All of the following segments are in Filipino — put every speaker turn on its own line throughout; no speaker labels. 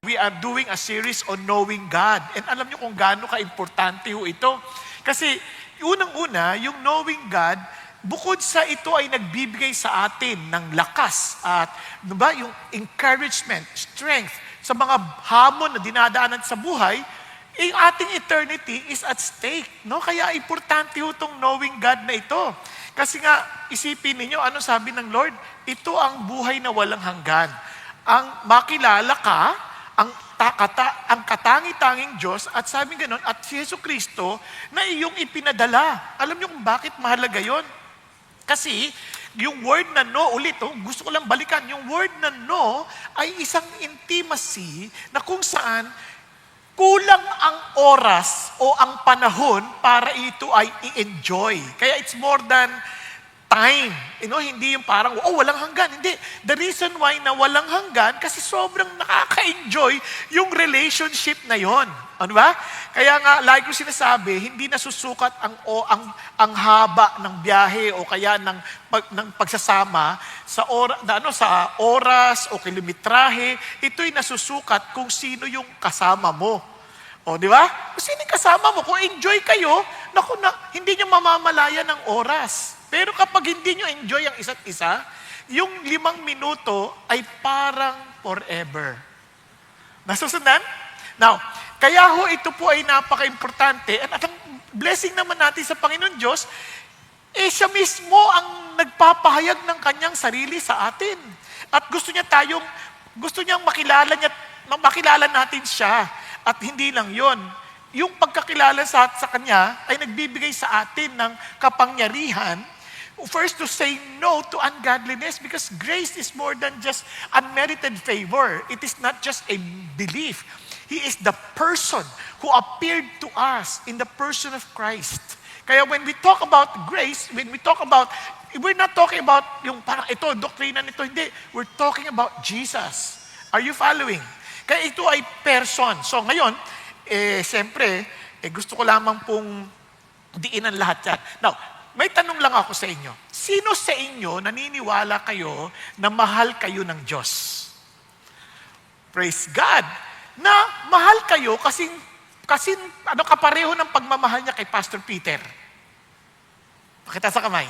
We are doing a series on knowing God. And alam niyo kung gaano ka-importante ho ito. Kasi unang-una, yung knowing God, bukod sa ito ay nagbibigay sa atin ng lakas at yung encouragement, strength sa mga hamon na dinadaanan sa buhay, ating eternity is at stake. No? Kaya importante ho itong knowing God na ito. Kasi nga, isipin ninyo, ano sabi ng Lord? Ito ang buhay na walang hanggan. Ang makilala ka, ang katangi-tanging Diyos, at sabi ganon, at si Yesu Kristo na iyong ipinadala. Alam niyo kung bakit mahalaga yon? Kasi, yung word na no, gusto ko lang balikan, yung word na no ay isang intimacy na kung saan kulang ang oras o ang panahon para ito ay i-enjoy. Kaya it's more than time. Hindi yung parang, walang hanggan. Hindi. The reason why na walang hanggan, kasi sobrang nakaka-enjoy yung relationship na yon. Ano ba? Kaya nga, like ko sinasabi, hindi nasusukat ang haba ng biyahe o kaya ng pagsasama sa oras o kilometrahe. Ito'y nasusukat kung sino yung kasama mo. O, di ba? Kung sino yung kasama mo, kung enjoy kayo, hindi nyo mamamalaya ng oras. Pero kapag hindi nyo enjoy ang isa't isa, yung 5 minuto ay parang forever. Nasusundan? Now, kaya ho ito po ay napaka-importante at ang blessing naman natin sa Panginoon Diyos, siya mismo ang nagpapahayag ng kanyang sarili sa atin. At gusto niyang makilala natin siya. At hindi lang yon. Yung pagkakilala sa kanya ay nagbibigay sa atin ng kapangyarihan. First, to say no to ungodliness because grace is more than just unmerited favor. It is not just a belief. He is the person who appeared to us in the person of Christ. Kaya when we talk about grace, we're not talking about yung parang ito, doktrina nito, hindi. We're talking about Jesus. Are you following? Kaya ito ay person. So ngayon, siyempre, gusto ko lamang pong diin ang lahat yan. Now, may tanong lang ako sa inyo. Sino sa inyo naniniwala kayo na mahal kayo ng Diyos? Praise God! Na mahal kayo kasi kapareho ng pagmamahal niya kay Pastor Peter. Pakita sa kamay.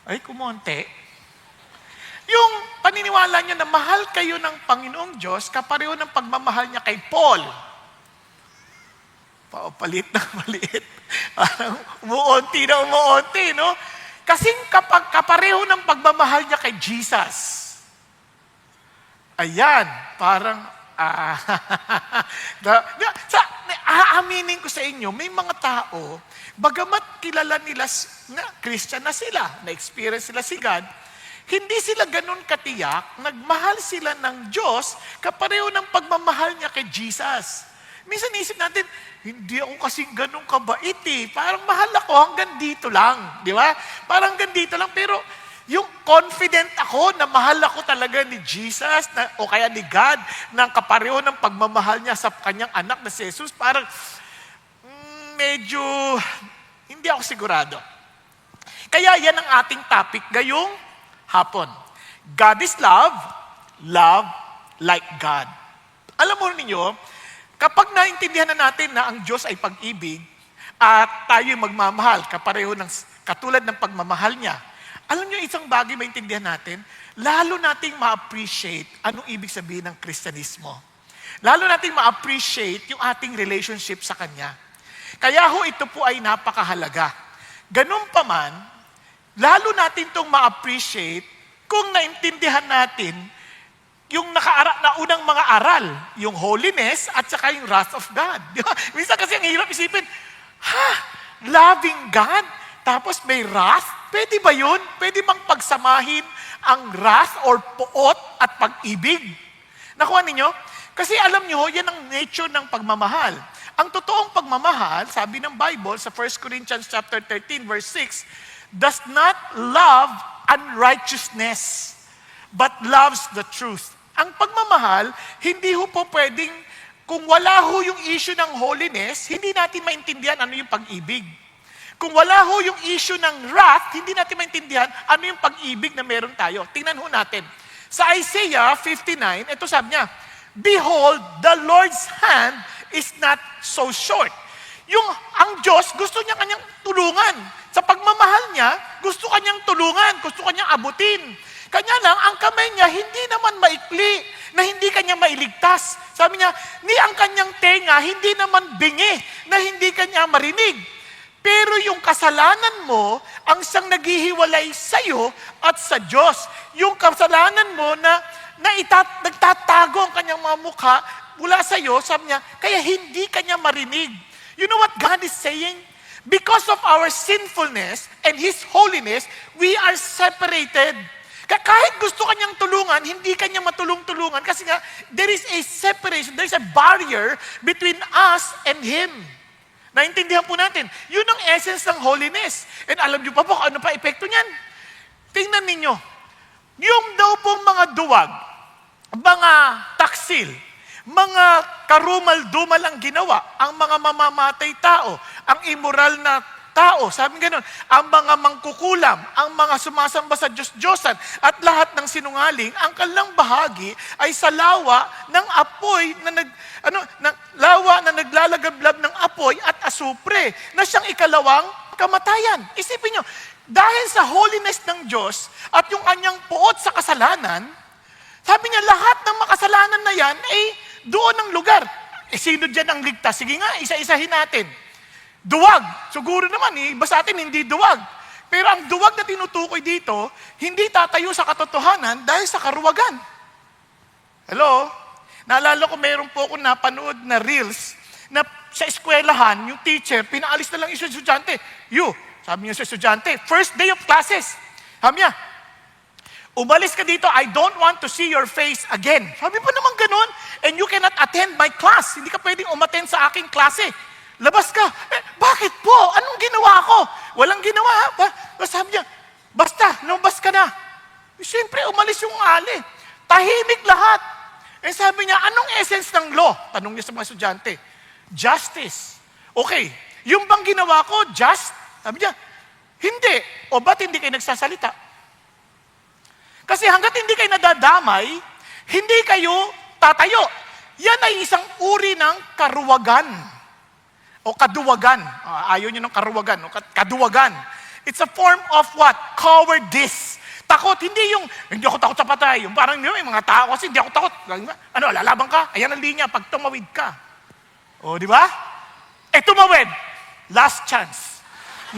Ay, kumonte. Yung paniniwala niya na mahal kayo ng Panginoong Diyos, kapareho ng pagmamahal niya kay Paul. Palit na maliit. umuunti, no? Kasing kapag kapareho ng pagmamahal niya kay Jesus. Ayan, parang, aaminin ko sa inyo, may mga tao, bagamat kilala nila na Christian na sila, na-experience sila si God, hindi sila ganun katiyak, nagmahal sila ng Diyos, kapareho ng pagmamahal niya kay Jesus. Minsan isip natin, hindi ako kasing ganun kabait eh. Parang mahal ako hanggang dito lang. Di ba? Parang hanggang dito lang. Pero yung confident ako na mahal ako talaga ni Jesus o kaya ni God ng kapareho ng pagmamahal niya sa kanyang anak na si Jesus, parang medyo hindi ako sigurado. Kaya yan ang ating topic ngayong hapon. God is love, love like God. Alam mo ninyo, kapag naintindihan na natin na ang Diyos ay pag-ibig at tayo'y magmamahal, katulad ng pagmamahal niya, alam niyo isang bagay maintindihan natin, lalo nating ma-appreciate anong ibig sabihin ng Kristyanismo. Lalo nating ma-appreciate yung ating relationship sa Kanya. Kaya ho ito po ay napakahalaga. Ganun pa man, lalo natin itong ma-appreciate kung naintindihan natin yung unang mga aral, yung holiness at saka yung wrath of God. Di ba? Minsan kasi ang hirap isipin, loving God, tapos may wrath? Pwede ba yun? Pwede bang pagsamahin ang wrath or puot at pag-ibig? Nakuha ninyo? Kasi alam nyo, yan ang nature ng pagmamahal. Ang totoong pagmamahal, sabi ng Bible sa 1 Corinthians chapter 13, verse 6, does not love unrighteousness, but loves the truth. Ang pagmamahal, hindi ho po pwedeng, kung wala ho yung issue ng holiness, hindi natin maintindihan ano yung pag-ibig. Kung wala ho yung issue ng wrath, hindi natin maintindihan ano yung pag-ibig na meron tayo. Tingnan ho natin. Sa Isaiah 59, ito sabi niya, Behold, the Lord's hand is not so short. Ang Diyos, gusto niya kanyang tulungan. Sa pagmamahal niya, gusto kanyang tulungan, gusto kanyang abutin. Kanya lang, ang kamay niya, hindi naman maikli, na hindi kanya mailigtas. Sabi niya, ni ang kanyang tenga, hindi naman bingi, na hindi kanya marinig. Pero yung kasalanan mo, ang siyang naghihiwalay sa iyo at sa Diyos. Yung kasalanan mo na nagtatago ang kanyang mga mukha mula sa iyo, sabi niya, kaya hindi kanya marinig. You know what God is saying? Because of our sinfulness and His holiness, we are separated. Kahit gusto kanyang tulungan, hindi kanya matulong-tulungan kasi nga, there is a separation, there is a barrier between us and Him. Naintindihan po natin. Yun ang essence ng holiness. And alam niyo pa po, ano pa epekto niyan? Tingnan ninyo. Yung daw pong mga duwag, mga taksil, mga karumal-dumal ang ginawa, ang mga mamamatay tao, ang immoral na tao, sabi gano'n, ang mga mangkukulam, ang mga sumasamba sa Diyos-Diyosan, at lahat ng sinungaling, ang kanilang bahagi ay sa lawa ng apoy lawa na naglalagablab ng apoy at asupre, na siyang ikalawang kamatayan. Isipin nyo, dahil sa holiness ng Diyos at yung kanyang puot sa kasalanan, sabi niya, lahat ng makasalanan na yan ay doon ang lugar. Sino dyan ang ligtas? Sige nga, isa-isahin natin. Duwag. Siguro naman, iba sa atin hindi duwag. Pero ang duwag na tinutukoy dito, hindi tatayo sa katotohanan dahil sa karuwagan. Hello? Naalala ko, meron po ako napanood na reels na sa eskwelahan, yung teacher, pinaalis na lang yung estudyante. Sabi niya sa estudyante, first day of classes. Sabi niya, umalis ka dito, I don't want to see your face again. Sabi pa naman ganun, and you cannot attend my class. Hindi ka pwedeng umattend sa aking klase. Labas ka. Bakit po? Anong ginawa ko? Walang ginawa. Sabi niya, basta, lumabas ka na. Siyempre, umalis yung ali. Tahimik lahat. Sabi niya, anong essence ng law? Tanong niya sa mga estudyante. Justice. Okay, yung bang ginawa ko, just? Sabi niya, hindi. O ba't hindi kayo nagsasalita? Kasi hanggat hindi kayo nadadamay, hindi kayo tatayo. Yan ay isang uri ng karuwagan. O kaduwagan. Ayaw niyo ng karuwagan. O kaduwagan. It's a form of what? Cowardice. Takot. Hindi ako takot sa patay. Yung parang may mga tao kasi hindi ako takot. Ano, lalaban ka? Ayan ang linya pag tumawid ka. O, di ba? Tumawid. Last chance.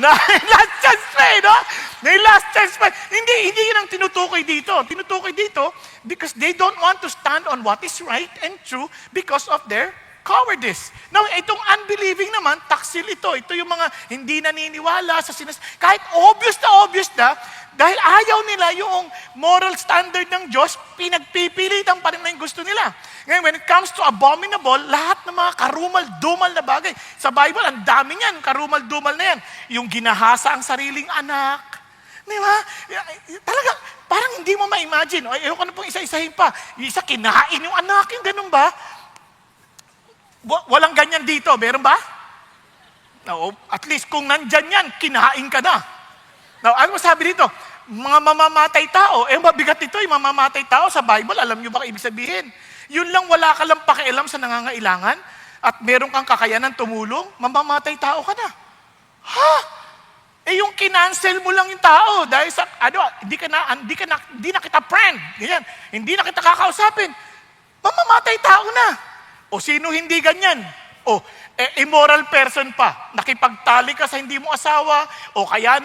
Last chance pa no? May last chance pa. Hindi yun ang tinutukoy dito. Tinutukoy dito because they don't want to stand on what is right and true because of their cowardice. Now, itong unbelieving naman, taksil ito. Ito yung mga hindi naniniwala sa kahit obvious na, dahil ayaw nila yung moral standard ng Diyos, pinagpipilitan pa rin na yung gusto nila. Ngayon, when it comes to abominable, lahat ng mga karumal-dumal na bagay. Sa Bible, ang dami niyan, karumal-dumal na yan. Yung ginahasa ang sariling anak. Di ba? Talaga, parang hindi mo ma-imagine. Ayaw ko na pong isa-isahin pa. Yung isa, kinain yung anak, yung ganun ba? Walang ganyan dito, meron ba? No, at least kung nandyan yan, kinain ka na. Now, ano sabi dito? Mga mamamatay tao. Mabigat ito, yung mamamatay tao sa Bible. Alam nyo ba ibig sabihin? Yun lang, wala ka lang pakialam sa nangangailangan at meron kang kakayanan tumulong, mamamatay tao ka na. Ha? Yung kinancel mo lang yung tao dahil sa, hindi na kita friend. Ganyan. Hindi na kita kakausapin. Mamamatay tao na. O sino hindi ganyan? Immoral person pa. Nakipagtali ka sa hindi mo asawa, o kaya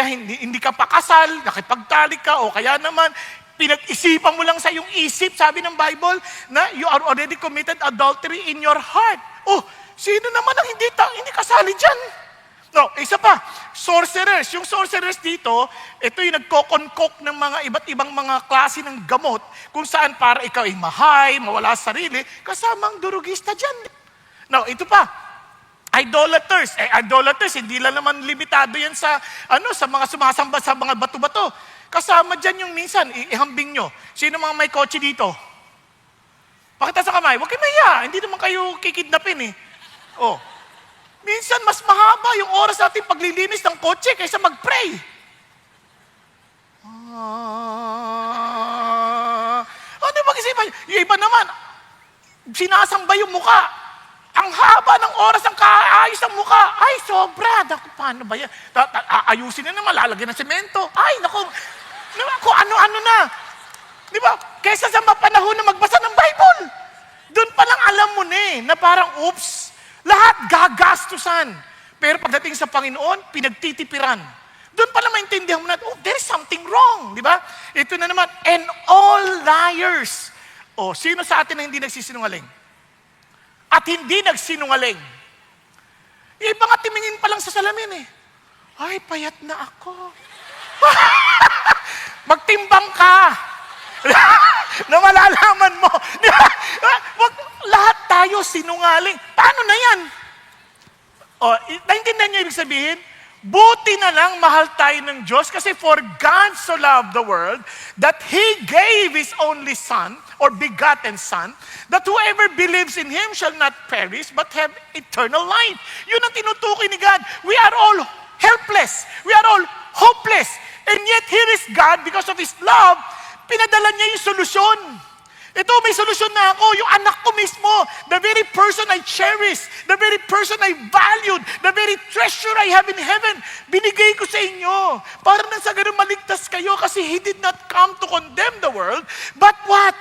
hindi ka pakasal, nakipagtali ka, o kaya naman, pinag-isipan mo lang sa iyong isip, sabi ng Bible, na you are already committed adultery in your heart. Sino naman ang hindi kasali dyan? No, isa pa, sorcerers. Yung sorcerers dito, ito yung nagkokonkok ng mga iba't ibang mga klase ng gamot kung saan para ikaw ay mahay, mawala sa sarili, kasamang durugista dyan. Now, ito pa, idolaters. Idolaters, hindi lang naman limitado yan sa mga sumasamba sa mga bato-bato. Kasama dyan yung minsan, ihambing nyo. Sino mga may kotse dito? Pakita sa kamay, huwag kayo mahiya. Hindi naman kayo kikidnapin minsan mas mahaba yung oras natin paglilinis ng kotse kaysa mag-pray. Ano mag-isipan? Yung iba naman, sinasamba yung muka. Ang haba ng oras ang kaayos ng muka. Ay, sobra. Naku, paano ba yan? Ayusin na naman, lalagyan ng semento. Ay, naku, kung ano-ano na. Di ba? Kesa sa mapanahon na magbasa ng Bible. Doon pa lang alam mo na parang, oops, lahat gagastusan. Pero pagdating sa Panginoon, pinagtitipiran. Doon pa lang maintindihan mo na, oh, there is something wrong. Di ba? Ito na naman, and all liars. O, sino sa atin na hindi nagsisinungaling? At hindi nagsinungaling. Yung iba nga tumingin pa lang sa salamin Ay, payat na ako. Magtimbang ka. Na malalaman mo. Lahat tayo sinungaling. Paano na yan? Naintindihan niyo ibig sabihin? Buti na lang mahal tayo ng Diyos kasi for God so loved the world that He gave His only Son or begotten Son that whoever believes in Him shall not perish but have eternal life. Yun ang tinutukoy ni God. We are all helpless. We are all hopeless. And yet here is God, because of His love, pinadala niya yung solusyon. Ito, may solusyon na ako. Yung anak ko mismo, the very person I cherish, the very person I valued, the very treasure I have in heaven, binigay ko sa inyo. Para nang sa ganun maligtas kayo kasi He did not come to condemn the world, but what?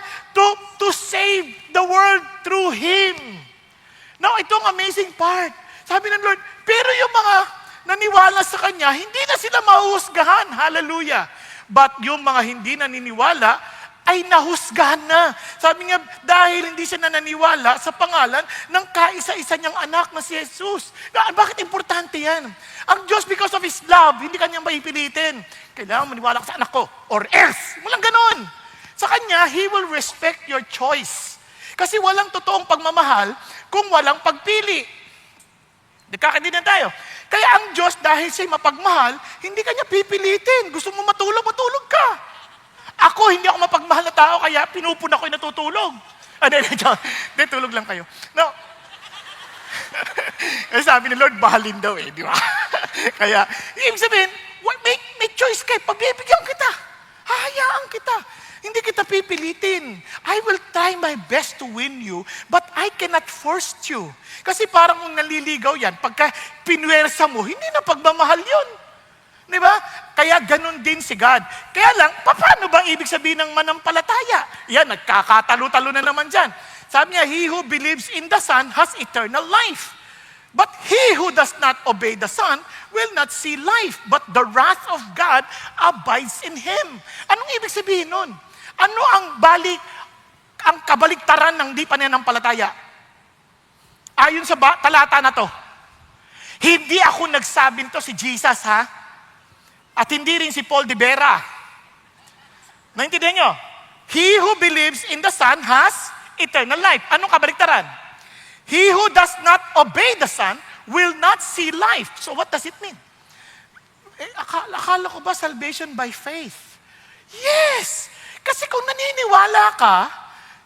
To save the world through Him. Now, ito ang amazing part. Sabi ng Lord, pero yung mga naniwala sa Kanya, hindi na sila mahuhusgahan. Hallelujah. But yung mga hindi naniniwala, ay nahusgahan na. Sabi nga, dahil hindi siya nananiwala sa pangalan ng kaisa-isa niyang anak na si Jesus. Bakit importante yan? Ang Diyos, because of His love, hindi Kanyang maipilitin. Kailangan maniwala ka sa anak ko, or else. Walang ganon. Sa Kanya, He will respect your choice. Kasi walang totoong pagmamahal kung walang pagpili. Nagkakaintindihan tayo. Kaya ang Diyos, dahil siya'y mapagmahal, hindi Kanya pipilitin. Gusto mo matulog, matulog ka. Ako, hindi ako mapagmahal na tao, kaya pinupuna ko yung natutulog. Hindi, tulog lang kayo. No. Kasi sabi ni Lord, bahalin daw di ba? Kaya, ibig sabihin, may choice ka, pagbibigyan kita. Hahayaan kita. Hindi kita pipilitin. I will try my best to win you, but I cannot force you. Kasi parang kung naliligaw yan, pagka pinwersa mo, hindi na pagmamahal yun. Di ba? Kaya ganun din si God. Kaya lang, paano ba ibig sabihin ng manampalataya? Yan, nagkakatalo-talo na naman dyan. Sabi niya, he who believes in the Son has eternal life. But he who does not obey the Son will not see life, but the wrath of God abides in him. Anong ibig sabihin nun? Ano ang kabaliktaran ng di pananampalataya? Ayon sa talata na to, hindi ako nagsabing to si Jesus, ha? At hindi rin si Paul de Vera. Naintindihan nyo? He who believes in the Son has eternal life. Anong kabaliktaran? He who does not obey the Son will not see life. So what does it mean? Akala ko ba salvation by faith? Yes! Kasi kung naniniwala ka,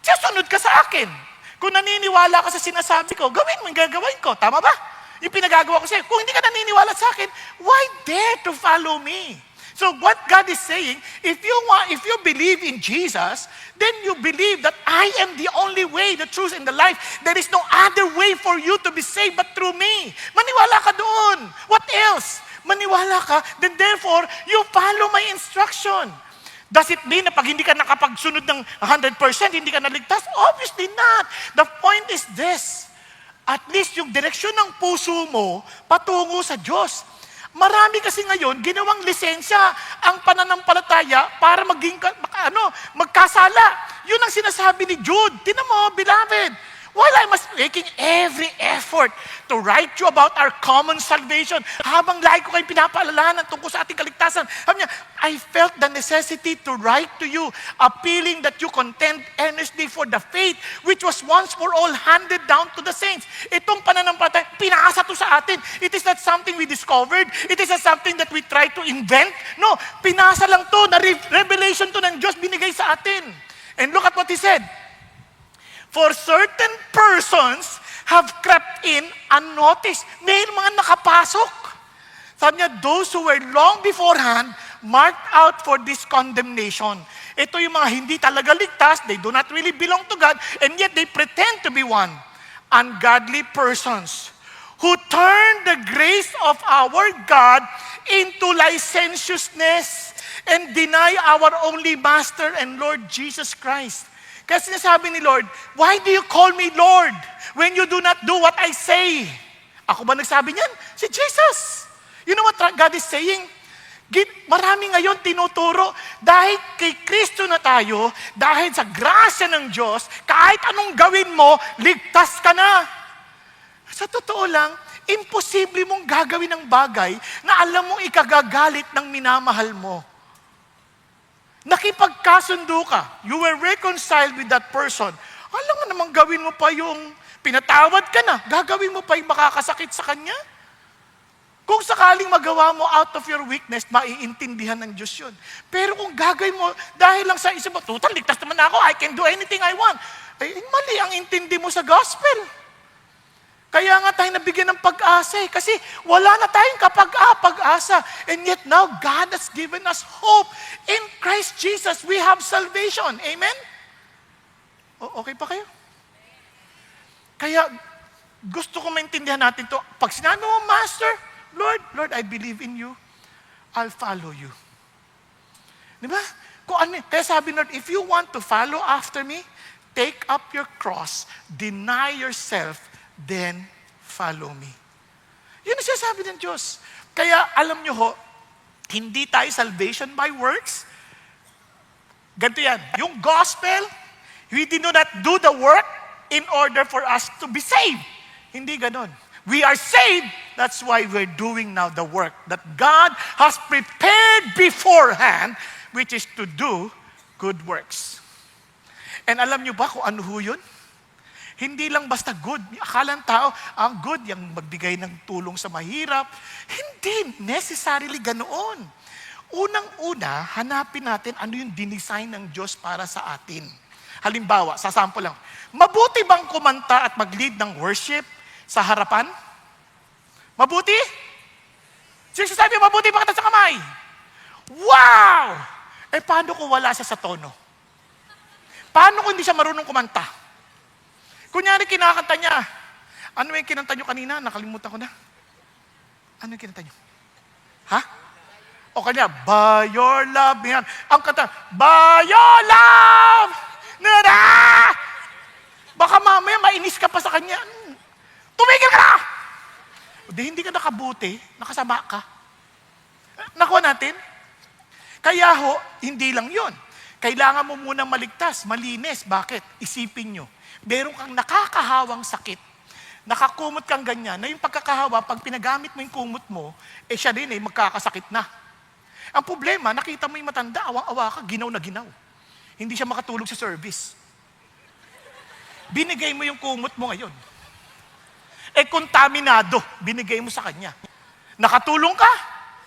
susunod ka sa akin. Kung naniniwala ka sa sinasabi ko, gawin mo, gagawin ko. Tama ba? Yung pinagagawa ko sa'yo. Kung hindi ka naniniwala sa akin, why dare to follow me? So what God is saying, if you believe in Jesus, then you believe that I am the only way, the truth, and the life. There is no other way for you to be saved but through me. Maniwala ka doon. What else? Maniwala ka, then therefore, you follow my instruction. Does it mean na pag hindi ka nakapagsunod ng 100%, hindi ka naligtas? Obviously not. The point is this. At least yung direksyon ng puso mo patungo sa Diyos. Marami kasi ngayon, ginawang lisensya ang pananampalataya para magkasala. Yun ang sinasabi ni Jude. Tinan mo, beloved, while I was making every effort to write you about our common salvation, habang lagi ko kayong pinapaalalahanan tungkol sa ating kaligtasan, sabi niya, I felt the necessity to write to you, appealing that you contend earnestly for the faith which was once for all handed down to the saints. Itong pananampalataya, pinaasa to sa atin. It is not something we discovered. It is not something that we try to invent. No, pinasa lang to, na revelation to ng Diyos binigay sa atin. And look at what he said. For certain persons have crept in unnoticed. May mga nakapasok. Sabi niya, those who were long beforehand marked out for this condemnation. Ito yung mga hindi talaga ligtas, they do not really belong to God, and yet they pretend to be 21, ungodly persons who turn the grace of our God into licentiousness and deny our only Master and Lord Jesus Christ. Kasi sinasabi ni Lord, why do you call me Lord when you do not do what I say? Ako ba nagsabi niyan? Si Jesus. You know what God is saying? Marami ngayon tinuturo, dahil kay Kristo na tayo, dahil sa grasya ng Diyos, kahit anong gawin mo, ligtas ka na. Sa totoo lang, imposible mong gagawin ng bagay na alam mong ikagagalit ng minamahal mo. Nakipagkasundo ka, you were reconciled with that person. Alam nga namang gawin mo pa yung pinatawad ka na, gagawin mo pa yung makakasakit sa kanya. Kung sakaling magawa mo out of your weakness, maiintindihan ng Diyos yun. Pero kung gagawin mo, dahil lang sa isip mo, total, ligtas naman ako, I can do anything I want. Ay, mali ang intindi mo sa gospel. Kaya nga tayo nabigyan ng pag-asa kasi wala na tayong pag-asa. And yet now, God has given us hope. In Christ Jesus, we have salvation. Amen? Okay pa kayo? Kaya, gusto ko maintindihan natin to. Pag sinabi mo, Master, Lord, I believe in you. I'll follow you. Di ba? Kaya sabi Lord, if you want to follow after me, take up your cross, deny yourself, then follow me. Yun ang sinasabi ng Diyos. Kaya alam nyo ho, hindi tayo salvation by works. Ganito yan. Yung gospel, we did not do the work in order for us to be saved. Hindi ganon. We are saved, that's why we're doing now the work that God has prepared beforehand, which is to do good works. And alam nyo ba kung ano ho yun? Hindi lang basta good. Akala ng tao, ang good, yung magbigay ng tulong sa mahirap. Hindi necessarily ganoon. Unang-una, hanapin natin ano yung dinesign ng Diyos para sa atin. Halimbawa, sa sample lang, mabuti bang kumanta at mag-lead ng worship sa harapan? Mabuti? Sino sabi, mabuti ba kita sa kamay? Wow! Eh, paano kung wala siya sa tono? Paano kung hindi siya marunong kumanta? Kunyari, kinakanta niya. Ano yung kinanta niyo kanina? Nakalimutan ko na. Ano yung kinanta niyo? Ha? O kanya, by your love. Yan. Ang kanta, by your love! Nada! Baka mamaya mainis ka pa sa kanya. Tumigil ka na! Hindi ka nakabuti, nakasama ka. Nakuha natin? Kaya ho, hindi lang yon. Kailangan mo munang maligtas, malinis. Bakit? Isipin nyo. Meron kang nakakahawang sakit. Nakakumot kang ganyan, na yung pagkakahawa, pag pinagamit mo yung kumot mo, siya din magkakasakit na. Ang problema, nakita mo yung matanda, awang-awa ka, ginaw na ginaw. Hindi siya makatulog sa service. Binigay mo yung kumot mo ngayon. Kontaminado, binigay mo sa kanya. Nakatulong ka?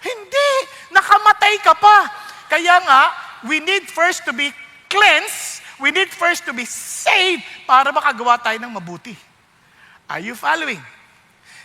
Hindi. Nakamatay ka pa. Kaya nga, we need first to be cleansed, we need first to be saved para makagawa tayo ng mabuti. Are you following?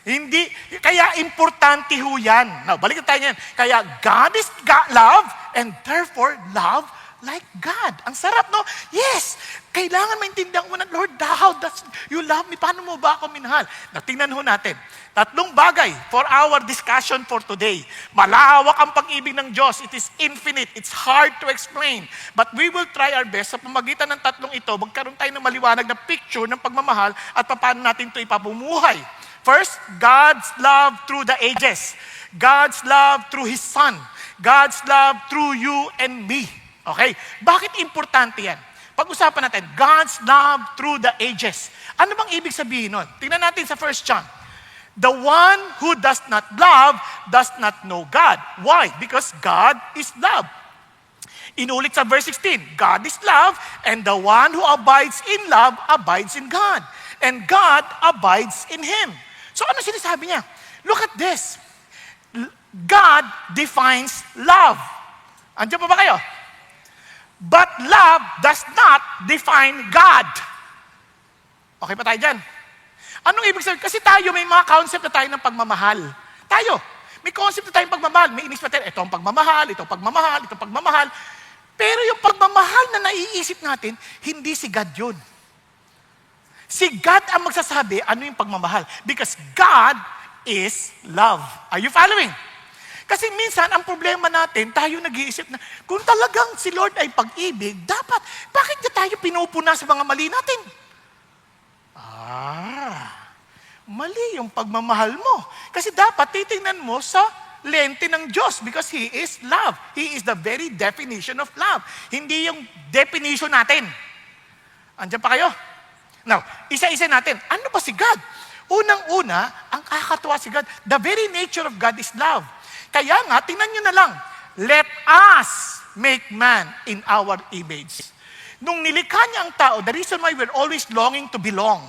Hindi. Kaya importante ho yan. Now, balik tayo yan. Kaya God is love and therefore love like God. Ang sarap, no? Yes! Kailangan maintindihan mo na, Lord, how does you love me? Paano mo ba ako minahal? Tingnan ho natin. 3 bagay for our discussion for today. Malawak ang pag-ibig ng Diyos. It is infinite. It's hard to explain. But we will try our best sa pamagitan ng 3 ito, magkaroon tayo ng maliwanag na picture ng pagmamahal at paano natin ito ipamumuhay. First, God's love through the ages. God's love through His Son. God's love through you and me. Okay? Bakit importante yan? Pag-usapan natin, God's love through the ages. Ano bang ibig sabihin nun? Tingnan natin sa 1 John. The one who does not love does not know God. Why? Because God is love. Inulit sa verse 16, God is love, and the one who abides in love abides in God. And God abides in Him. So ano sinasabi niya? Look at this. God defines love. Andiyan pa ba kayo? But love does not define God. Okay pa tayo dyan? Anong ibig sabihin? Kasi tayo may mga concept na tayo ng pagmamahal. Tayo, may concept na tayong pagmamahal. May inis pa tayo, ito ang pagmamahal, ito ang pagmamahal, ito ang pagmamahal. Pero yung pagmamahal na naiisip natin, hindi si God yun. Si God ang magsasabi ano yung pagmamahal. Because God is love. Are you following? Kasi minsan, ang problema natin, tayo nag-iisip na, kung talagang si Lord ay pag-ibig, bakit niya tayo pinupuna sa mga mali natin? Mali yung pagmamahal mo. Kasi dapat titingnan mo sa lente ng Diyos because He is love. He is the very definition of love. Hindi yung definition natin. Andiyan pa kayo? Now, isa-isa natin. Ano ba si God? Unang-una, ang kakatuwa si God, the very nature of God is love. Kaya nga, tingnan nyo na lang, let us make man in our image. Nung nilikha niya ang tao, the reason why we're always longing to belong.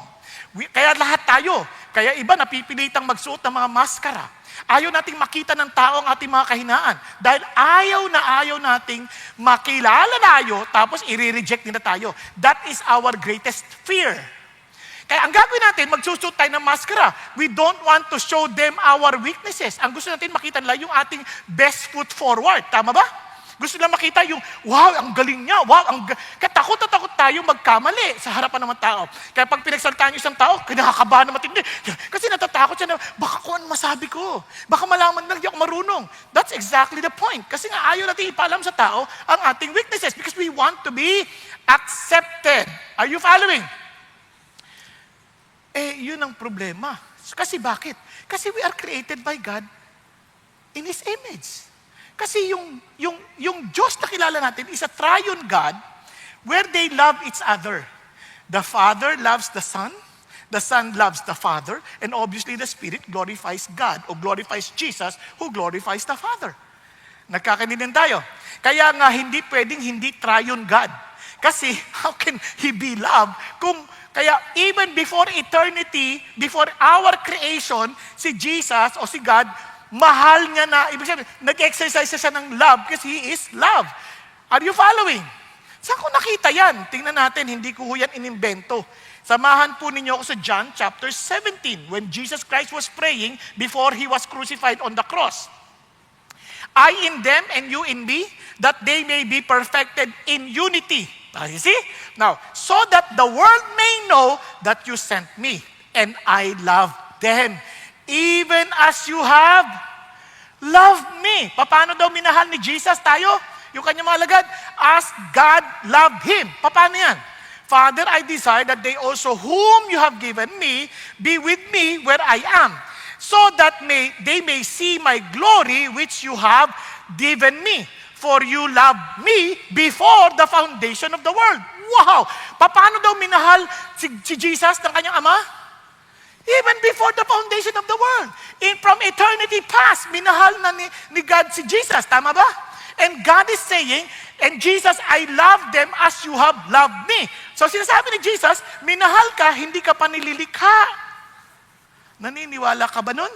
Kaya lahat tayo, kaya iba napipilitang magsuot ng mga maskara. Ayaw nating makita ng tao ang ating mga kahinaan. Dahil ayaw nating makilala tayo, tapos i-reject nila tayo. That is our greatest fear. Kaya ang gagawin natin, magsusuot tayo ng maskara. We don't want to show them our weaknesses. Ang gusto natin makita nila yung ating best foot forward. Tama ba? Gusto nila makita yung, wow, ang galing niya. Wow, kaya takot na takot tayo magkamali sa harapan ng mga tao. Kaya pag pinagsaltaan niyo isang tao, kinakakabahan na matindi. Kasi natatakot siya na, baka kung ano masabi ko. Baka malaman lang di ako marunong. That's exactly the point. Kasi nga ayaw natin ipaalam sa tao ang ating weaknesses because we want to be accepted. Are you following? Yun ang problema. Kasi bakit? Kasi we are created by God in His image. Kasi yung Diyos na kilala natin is a triune God where they love each other. The Father loves the Son loves the Father, and obviously the Spirit glorifies God o glorifies Jesus who glorifies the Father. Nagkakaintindihan tayo. Kaya nga hindi pwedeng hindi triune God. Kasi how can He be love kaya even before eternity, before our creation, si Jesus o si God, mahal niya na, ibig sabihin, nag-exercise siya ng love kasi He is love. Are you following? Saan ko nakita yan? Tingnan natin, hindi ko yan inimbento. Samahan po ninyo ako sa John chapter 17, when Jesus Christ was praying before He was crucified on the cross. I in them and you in me, that they may be perfected in unity. You see? Now, so that the world may know that you sent me, and I love them, even as you have loved me. Paano daw minahal ni Jesus tayo? Yung kanyang mga alagad, as God loved Him. Paano yan? Father, I desire that they also whom you have given me be with me where I am, so that they may see my glory which you have given me. For you loved me before the foundation of the world. Wow! Paano daw minahal si Jesus ng kanyang Ama? Even before the foundation of the world. From eternity past, minahal na ni God si Jesus. Tama ba? And God is saying, and Jesus, I love them as you have loved me. So sinasabi ni Jesus, minahal ka, hindi ka pa nililikha. Naniniwala ka ba nun?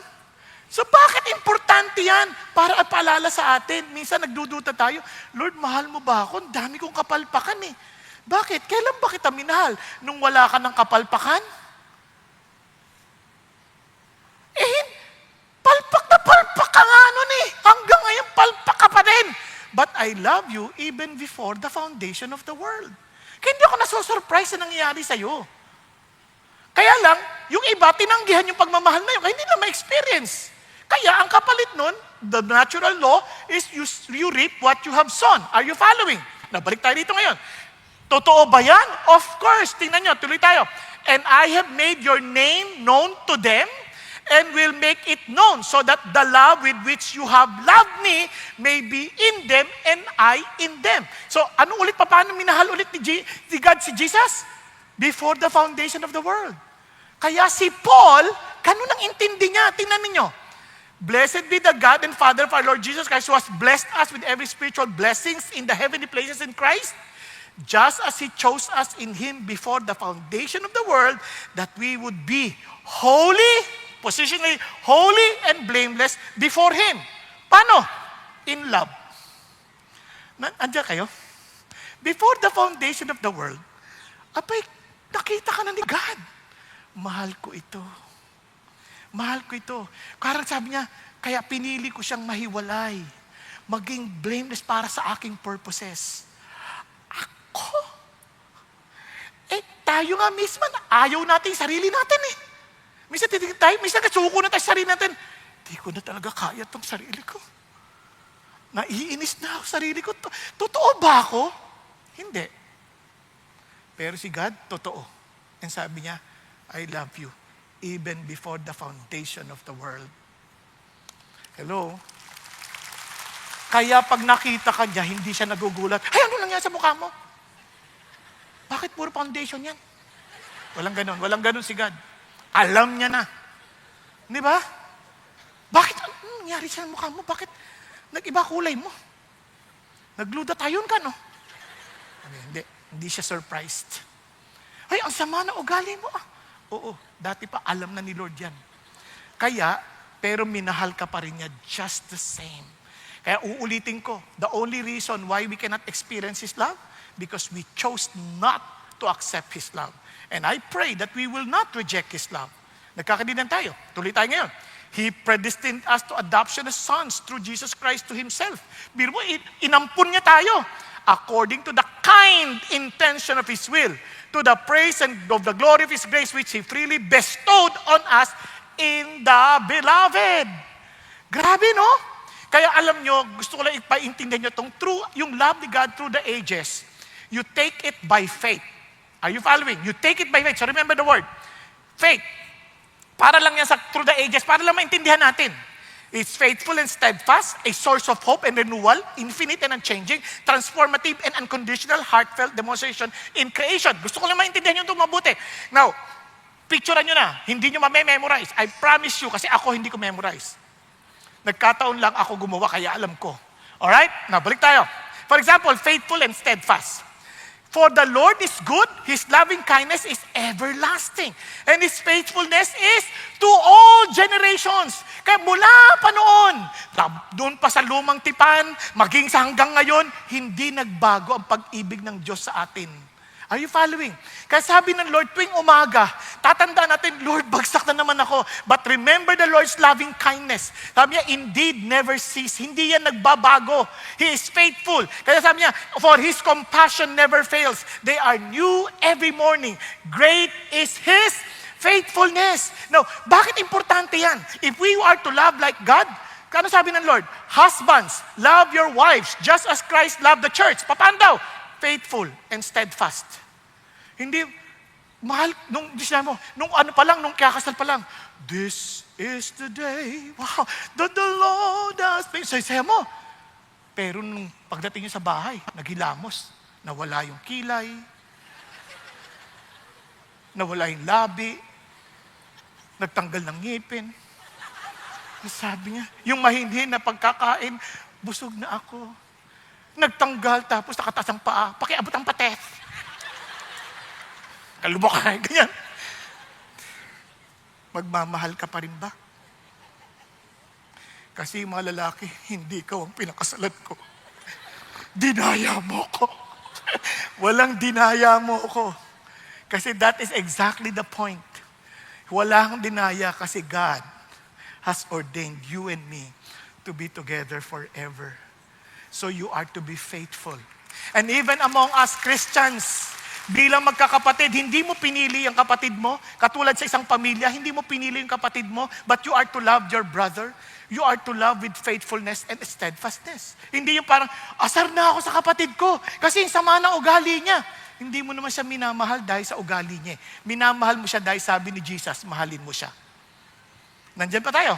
So bakit importante yan? Para paalala sa atin. Minsan nagdududa tayo, Lord, mahal mo ba ako? Ang dami kong kapalpakan eh. Bakit? Kailan ba kita minahal? Nung wala ka ng kapalpakan? Palpak na palpak ka nga nun eh. Hanggang ngayon, palpak ka pa rin. But I love you even before the foundation of the world. Kaya hindi ako nasusurprise na nangyayari sa'yo. Kaya lang, yung iba, tinanggihan yung pagmamahal na yun, kaya hindi na ma-experience. Kaya ang kapalit nun, the natural law is you reap what you have sown. Are you following? Nabalik tayo dito ngayon. Totoo ba yan? Of course. Tingnan nyo, tuloy tayo. And I have made your name known to them and will make it known so that the love with which you have loved me may be in them and I in them. So, ano ulit, paano minahal ulit ni God si Jesus? Before the foundation of the world. Kaya si Paul, ganun ang intindi niya. Tingnan ninyo. Blessed be the God and Father of our Lord Jesus Christ, who has blessed us with every spiritual blessings in the heavenly places in Christ, just as He chose us in Him before the foundation of the world, that we would be holy, positionally holy and blameless before Him. Paano? In love. Andiyan kayo? Before the foundation of the world, abay, nakita ka na ni God. Mahal ko ito. Mahal ko ito. Karang sabi niya, kaya pinili ko siyang mahiwalay. Maging blameless para sa aking purposes. Ako? tayo nga mismo, ayaw natin yung sarili natin eh. Minsan titigil tayo, minsan kasuko na tayo sa sarili natin. Di ko na talaga kaya tong sarili ko. Naiinis na ako sa sarili ko. Totoo ba ako? Hindi. Pero si God, totoo. And sabi niya, I love you even before the foundation of the world. Hello? Kaya pag nakita ka niya, hindi siya nagugulat. Ay, ano nangyari sa mukha mo? Bakit puro foundation yan? Walang ganun si God. Alam niya na. Di ba? Bakit? Ano nangyari sa mukha mo? Bakit nag-iba kulay mo? Nagluda tayon ka, no? Hindi siya surprised. Ay, ang sama na ugali mo. Oo, dati pa alam na ni Lord yan. Kaya, pero minahal ka pa rin niya just the same. Kaya uulitin ko, the only reason why we cannot experience His love, because we chose not to accept His love. And I pray that we will not reject His love. Nagkakadinan tayo. Tuloy tayo ngayon. He predestined us to adoption as sons through Jesus Christ to Himself. Biro mo, inampun niya tayo according to the kind intention of His will, to the praise and of the glory of His grace which He freely bestowed on us in the beloved. Grabe, no? Kaya alam nyo, gusto ko lang ipaintindihan nyo yung love ni God through the ages. You take it by faith. Are you following? You take it by faith. So remember the word. Faith. Para lang yan through the ages, para lang maintindihan natin. It's faithful and steadfast, a source of hope and renewal, infinite and unchanging, transformative and unconditional, heartfelt demonstration in creation. Gusto ko lang maintindihan nyo ito mabuti. Now, picturean nyo na, hindi nyo ma-memorize. I promise you, kasi ako hindi ko memorize. Nagkataon lang ako gumawa, kaya alam ko. Alright? Now, balik tayo. For example, faithful and steadfast. For the Lord is good, His loving kindness is everlasting, and His faithfulness is to all generations. Kaya mula pa noon, doon pa sa lumang tipan, maging sa hanggang ngayon, hindi nagbago ang pag-ibig ng Diyos sa atin. Are you following? Kaya sabi ng Lord, tuwing umaga, tatandaan natin, Lord, bagsak na naman ako. But remember the Lord's loving kindness. Sabi niya, indeed, never cease. Hindi yan nagbabago. He is faithful. Kaya sabi niya, for His compassion never fails. They are new every morning. Great is His faithfulness. Now, bakit importante yan? If we are to love like God, ano sabi ng Lord? Husbands, love your wives just as Christ loved the church. Paano daw? Faithful and steadfast. Hindi, mahal, nung ano pa lang, nung kakasal pa lang, this is the day, wow, that the Lord has made. Saya mo. Pero nung pagdating niyo sa bahay, naghilamos. Nawala yung kilay, nawala yung labi, nagtanggal ng ngipin. Sabi niya, yung mahinhin na pagkakain, busog na ako. Nagtanggal, tapos nakataas ang paa, pakiabot ang pates. Kalubok ka, ganyan. Magmamahal ka pa rin ba? Kasi mga lalaki, hindi ikaw ang pinakasalan ko. Dinaya mo ko. Walang dinaya mo ko. Kasi that is exactly the point. Walang dinaya kasi God has ordained you and me to be together forever. So you are to be faithful. And even among us Christians, bilang magkakapatid, hindi mo pinili ang kapatid mo. Katulad sa isang pamilya, hindi mo pinili yung kapatid mo, but you are to love your brother. You are to love with faithfulness and steadfastness. Hindi yung parang, asar na ako sa kapatid ko kasi yung sama na ugali niya. Hindi mo naman siya minamahal dahil sa ugali niya. Minamahal mo siya dahil sabi ni Jesus, mahalin mo siya. Nandiyan pa tayo.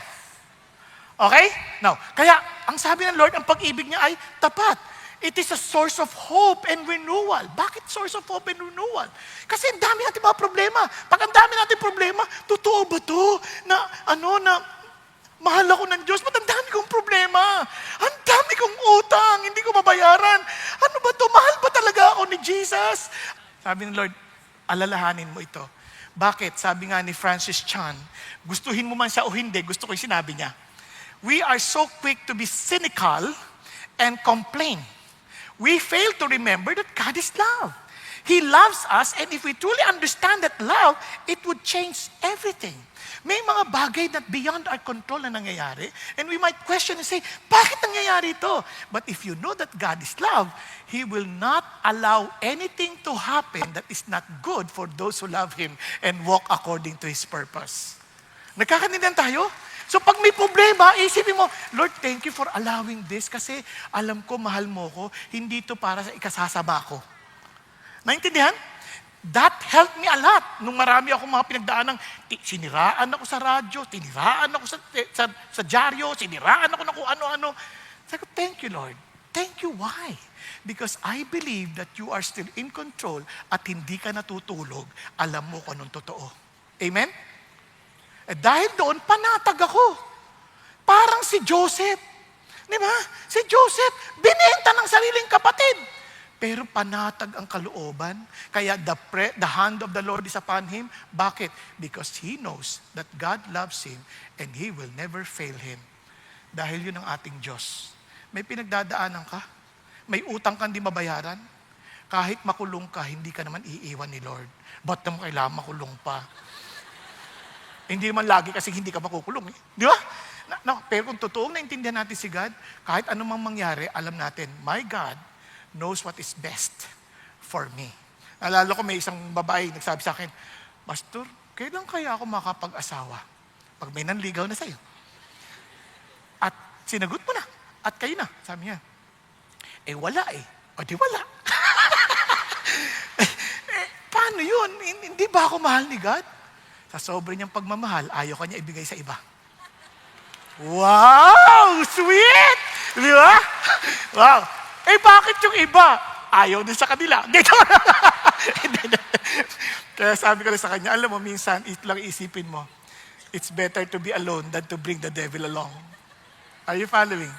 Okay? Now, kaya ang sabi ng Lord, ang pag-ibig niya ay tapat. It is a source of hope and renewal. Bakit source of hope and renewal? Kasi ang dami natin mga problema. Pag ang dami natin problema, totoo ba to? Na mahal ako ng Diyos, ba't ang dami kong problema? Ang dami kong utang, hindi ko mabayaran. Ano ba to? Mahal ba talaga ako ni Jesus? Sabi ng Lord, alalahanin mo ito. Bakit? Sabi nga ni Francis Chan, gustuhin mo man siya o hindi, gusto ko yung sinabi niya. We are so quick to be cynical and complain. We fail to remember that God is love. He loves us, and if we truly understand that love, it would change everything. May mga bagay that beyond our control na nangyayari, and we might question and say, bakit nangyayari ito? But if you know that God is love, He will not allow anything to happen that is not good for those who love Him and walk according to His purpose. Nagkakanindihan tayo? So pag may problema, isipin mo, Lord, thank you for allowing this kasi alam ko, mahal mo ko, hindi ito para sa ikasasama ko. Naintindihan? That helped me a lot. Nung marami ako mga pinagdaan ng siniraan ako sa radyo, tiniraan ako sa dyaryo, siniraan ako ng kung ano-ano. Sabi ko, thank you, Lord. Thank you. Why? Because I believe that you are still in control at hindi ka natutulog. Alam mo kung anong totoo. Amen? Eh dahil doon, panatag ako. Parang si Joseph. Di ba? Si Joseph, binenta ng sariling kapatid. Pero panatag ang kalooban. Kaya the hand of the Lord is upon him. Bakit? Because he knows that God loves him and He will never fail him. Dahil yun ang ating Diyos. May pinagdadaanan ka. May utang kang di mabayaran. Kahit makulong ka, hindi ka naman iiwan ni Lord. Ba't naman kailangan makulong pa? Hindi man lagi kasi hindi ka makukulong. Eh. Di ba? Pero kung totoong naintindihan natin si God, kahit anumang mangyari, alam natin, my God knows what is best for me. Naalala ko may isang babae nagsabi sa akin, Pastor, kailan kaya ako makapag-asawa? Pag may nanligaw na sa'yo. At sinagot mo na. At kayo na. Sabi niya, wala eh. O di wala. Paano yun? Hindi ba ako mahal ni God? Sa sobrang niyang pagmamahal, ayaw ka niya ibigay sa iba. Wow! Sweet! Di ba? Wow! Bakit yung iba? Ayaw din sa kanila. Dito. Kaya sabi ko rin sa kanya, alam mo, minsan, lang isipin mo, it's better to be alone than to bring the devil along. Are you following?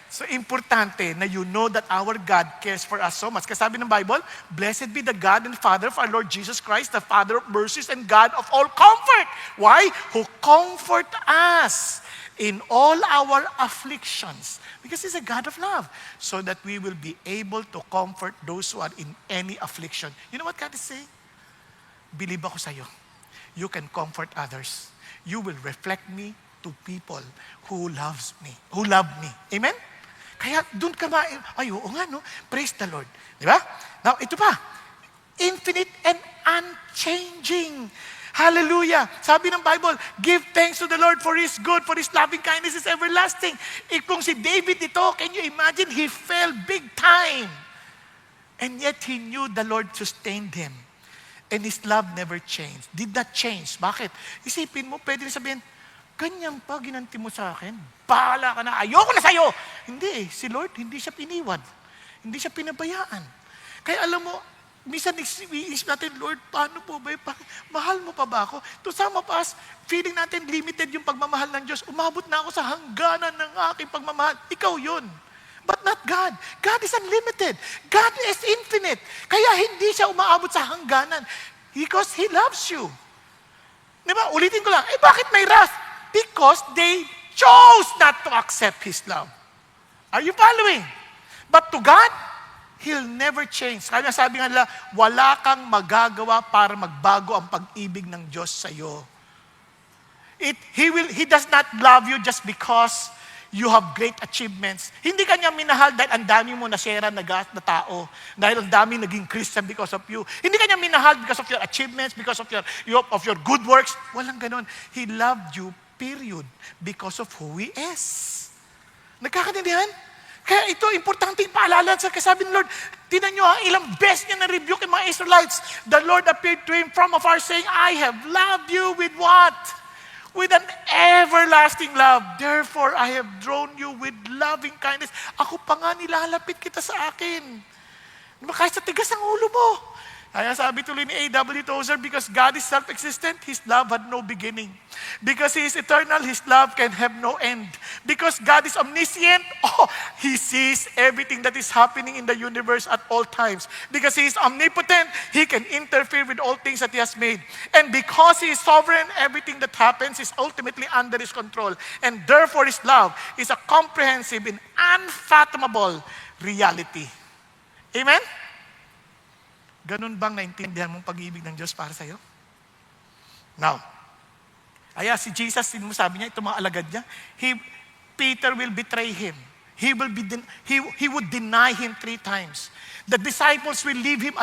So, importante na you know that our God cares for us so much. Kasi sabi ng Bible, Blessed be the God and Father of our Lord Jesus Christ, the Father of mercies and God of all comfort. Why? Who comfort us in all our afflictions. Because He's a God of love. So that we will be able to comfort those who are in any affliction. You know what God is saying? Believe ako sa'yo. You can comfort others. You will reflect me to people who love me. Amen? Kaya doon ka oo nga no, praise the Lord. Di ba? Now, ito pa. Infinite and unchanging. Hallelujah. Sabi ng Bible, give thanks to the Lord for His good, for His loving kindness is everlasting. Kung si David ito, can you imagine? He fell big time. And yet he knew the Lord sustained him. And His love never changed. Did not change. Bakit? Isipin mo, pwede rin sabihin, ganyan pa, ginanti mo sa akin. Bahala ka na, ayoko na sa'yo. Hindi si Lord, hindi siya piniwan. Hindi siya pinabayaan. Kaya alam mo, minsan isip natin, Lord, paano po ba? Mahal mo pa ba ako? To some of us, feeling natin limited yung pagmamahal ng Diyos. Umabot na ako sa hangganan ng aking pagmamahal. Ikaw yun. But not God. God is unlimited. God is infinite. Kaya hindi siya umaabot sa hangganan. Because He loves you. Diba? Ulitin ko lang, bakit may wrath? Because they chose not to accept His love. Are you following? But to God, He'll never change. Kaya sabi nga nila, wala kang magagawa para magbago ang pag-ibig ng Diyos sa iyo. He does not love you just because you have great achievements. Hindi kanya minahal dahil ang dami mo na-share na tao. Dahil ang dami naging Christian because of you. Hindi kanya minahal because of your achievements, because of your good works. Walang ganon. He loved you, period, because of who He is. Nagkakaintindihan? Kaya ito, importante ipaalala sa kasabi ng Lord. Tingnan nyo, ilang beses niya na-rebuke yung mga Israelites. The Lord appeared to him from afar saying, I have loved you with what? With an everlasting love. Therefore, I have drawn you with loving kindness. Ako pa nga nilalapit kita sa akin. Kahit sa tigas ang ulo mo. Kaya sabi tuloy ni A.W. Tozer, because God is self-existent, His love had no beginning. Because He is eternal, His love can have no end. Because God is omniscient, He sees everything that is happening in the universe at all times. Because He is omnipotent, He can interfere with all things that He has made. And because He is sovereign, everything that happens is ultimately under His control. And therefore, His love is a comprehensive and unfathomable reality. Amen? Ganun bang naintindihan mong pag-ibig ng Diyos para sa'yo? Now, Kaya si Jesus, sabi niya, itong mga alagad niya, Peter will betray him. He would deny him 3 times. The disciples would leave him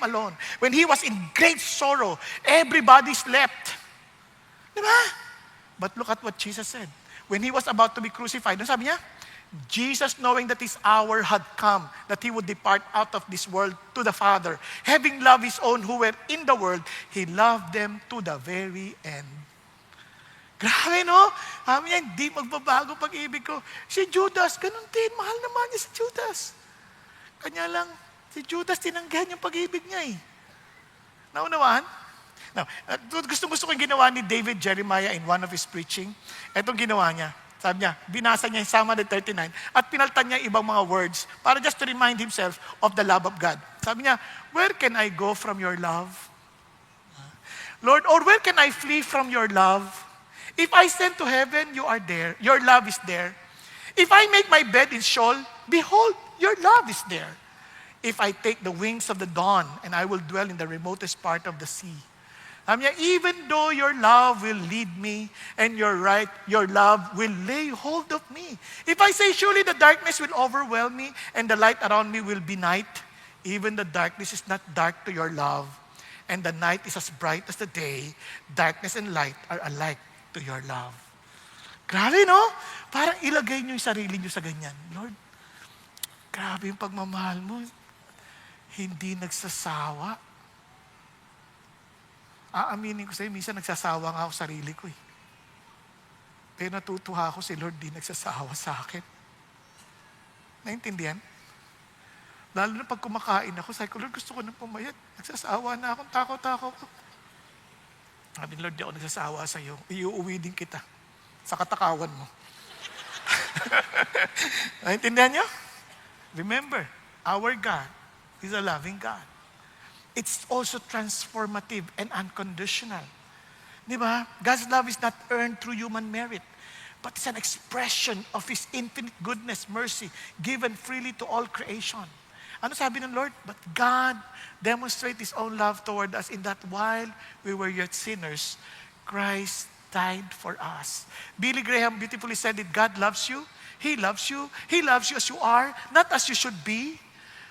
alone. When he was in great sorrow, everybody slept. Diba? But look at what Jesus said. When he was about to be crucified, ano sabi niya? Jesus, knowing that his hour had come, that he would depart out of this world to the Father, having loved his own who were in the world, he loved them to the very end. Grabe, no? Sabi niya, hindi magbabago pag-ibig ko. Si Judas, ganun din. Mahal naman niya si Judas. Kanya lang, si Judas tinanggihan yung pag-ibig niya eh. Naunawaan? Now, gusto ko yung ginawa ni David Jeremiah in one of his preaching. Etong ginawa niya. Sabi niya, binasa niya yung Psalm 139 at pinaltan niya ibang mga words para just to remind himself of the love of God. Sabi niya, where can I go from your love? Lord, or where can I flee from your love? If I ascend to heaven, you are there. Your love is there. If I make my bed in Sheol, behold, your love is there. If I take the wings of the dawn, and I will dwell in the remotest part of the sea. Sabi niya, even though your love will lead me, and your love will lay hold of me. If I say, surely the darkness will overwhelm me, and the light around me will be night, even the darkness is not dark to your love, and the night is as bright as the day, darkness and light are alike to your love. Grabe, no? Parang ilagay niyo yung sarili niyo sa ganyan. Lord, grabe yung pagmamahal mo. Hindi nagsasawa. Aaminin ko sa'yo, minsan nagsasawa nga ako sa sarili ko eh. Pero natutuwa ako si Lord, di nagsasawa sa akin. Naintindihan? Lalo na pag kumakain ako, sabi ko, Lord, gusto ko nang pumayat. Nagsasawa na akong takot-takot. Sabi ni Lord, di ako nagsasawa sa iyo. Iuuwi din kita sa katakawan mo. Naintindihan niyo? Remember, our God is a loving God. It's also transformative and unconditional. Di ba? God's love is not earned through human merit, but it's an expression of His infinite goodness, mercy, given freely to all creation. Ano sabi ng Lord? But God demonstrated His own love toward us in that while we were yet sinners, Christ died for us. Billy Graham beautifully said it, God loves you. He loves you. He loves you as you are, not as you should be.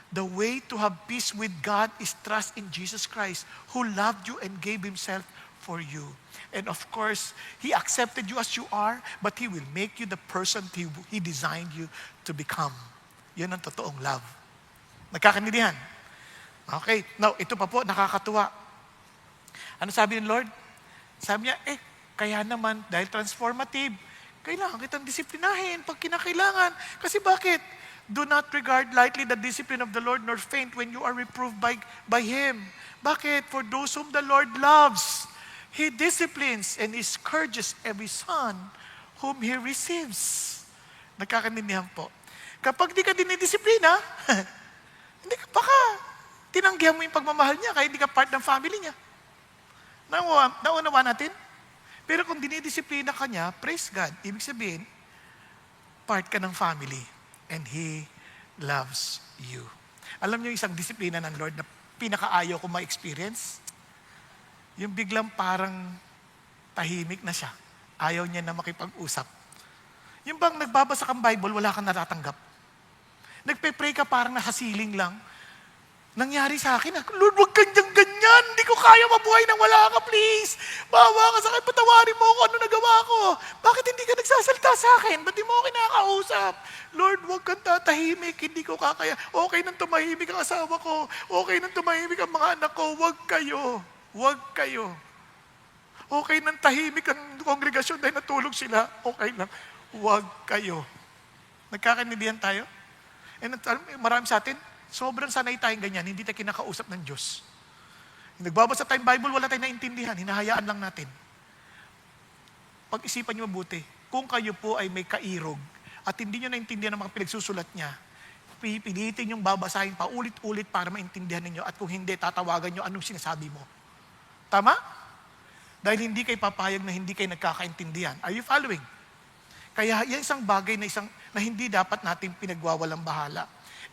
The way to have peace with God is trust in Jesus Christ, who loved you and gave Himself for you. And of course, He accepted you as you are, but He will make you the person He designed you to become. Yun ang totoong love. Nagkakaintindihan? Okay. Now, ito pa po, nakakatuwa. Ano sabi ng Lord? Sabi niya, kaya naman, dahil transformative, kailangan kitang disiplinahin pag kinakailangan. Kasi bakit? Do not regard lightly the discipline of the Lord, nor faint when you are reproved by Him. Bakit? For those whom the Lord loves, He disciplines and He scourges every son whom He receives. Nagkakaintindihan po. Kapag di ka dinidisiplina, hindi ka, baka tinanggihan mo yung pagmamahal niya kaya hindi ka part ng family niya. Naunawa natin? Pero kung dinidisiplina ka niya, praise God. Ibig sabihin, part ka ng family and He loves you. Alam niyo isang disiplina ng Lord na pinakaayaw ko ma-experience? Yung biglang parang tahimik na siya. Ayaw niya na makipag-usap. Yung bang nagbabasa kang Bible, wala kang natatanggap. Nagpe-pray ka parang nasa ceiling lang. Nangyari sa akin, Lord, huwag kang ganyan. Hindi ko kaya mabuhay nang wala ka, please. Bawa ka sa akin, patawarin mo ako, ano nagawa ko. Bakit hindi ka nagsasalita sa akin? Ba't di mo ako kinakausap? Lord, huwag kang tatahimik, hindi ko kakaya. Okay nang tumahimik ang asawa ko. Okay nang tumahimik ang mga anak ko. Huwag kayo. Huwag kayo. Okay nang tahimik ang kongregasyon dahil natulog sila. Okay lang. Huwag kayo. Nagkakaintindihan tayo? And marami sa atin, sobrang sanay tayong ganyan, hindi tayo kinakausap ng Diyos. Nagbabasa tayong Bible, wala tayong naintindihan, hinahayaan lang natin. Pag-isipan niyo mabuti, kung kayo po ay may kairog at hindi niyo naintindihan ang mga pinagsusulat niya, pipilitin niyong babasahin pa ulit-ulit para maintindihan ninyo at kung hindi, tatawagan niyo anong sinasabi mo. Tama? Dahil hindi kayo papayag na hindi kayo nagkakaintindihan. Are you following? Kaya yan isang bagay na hindi dapat natin pinagwawalang bahala.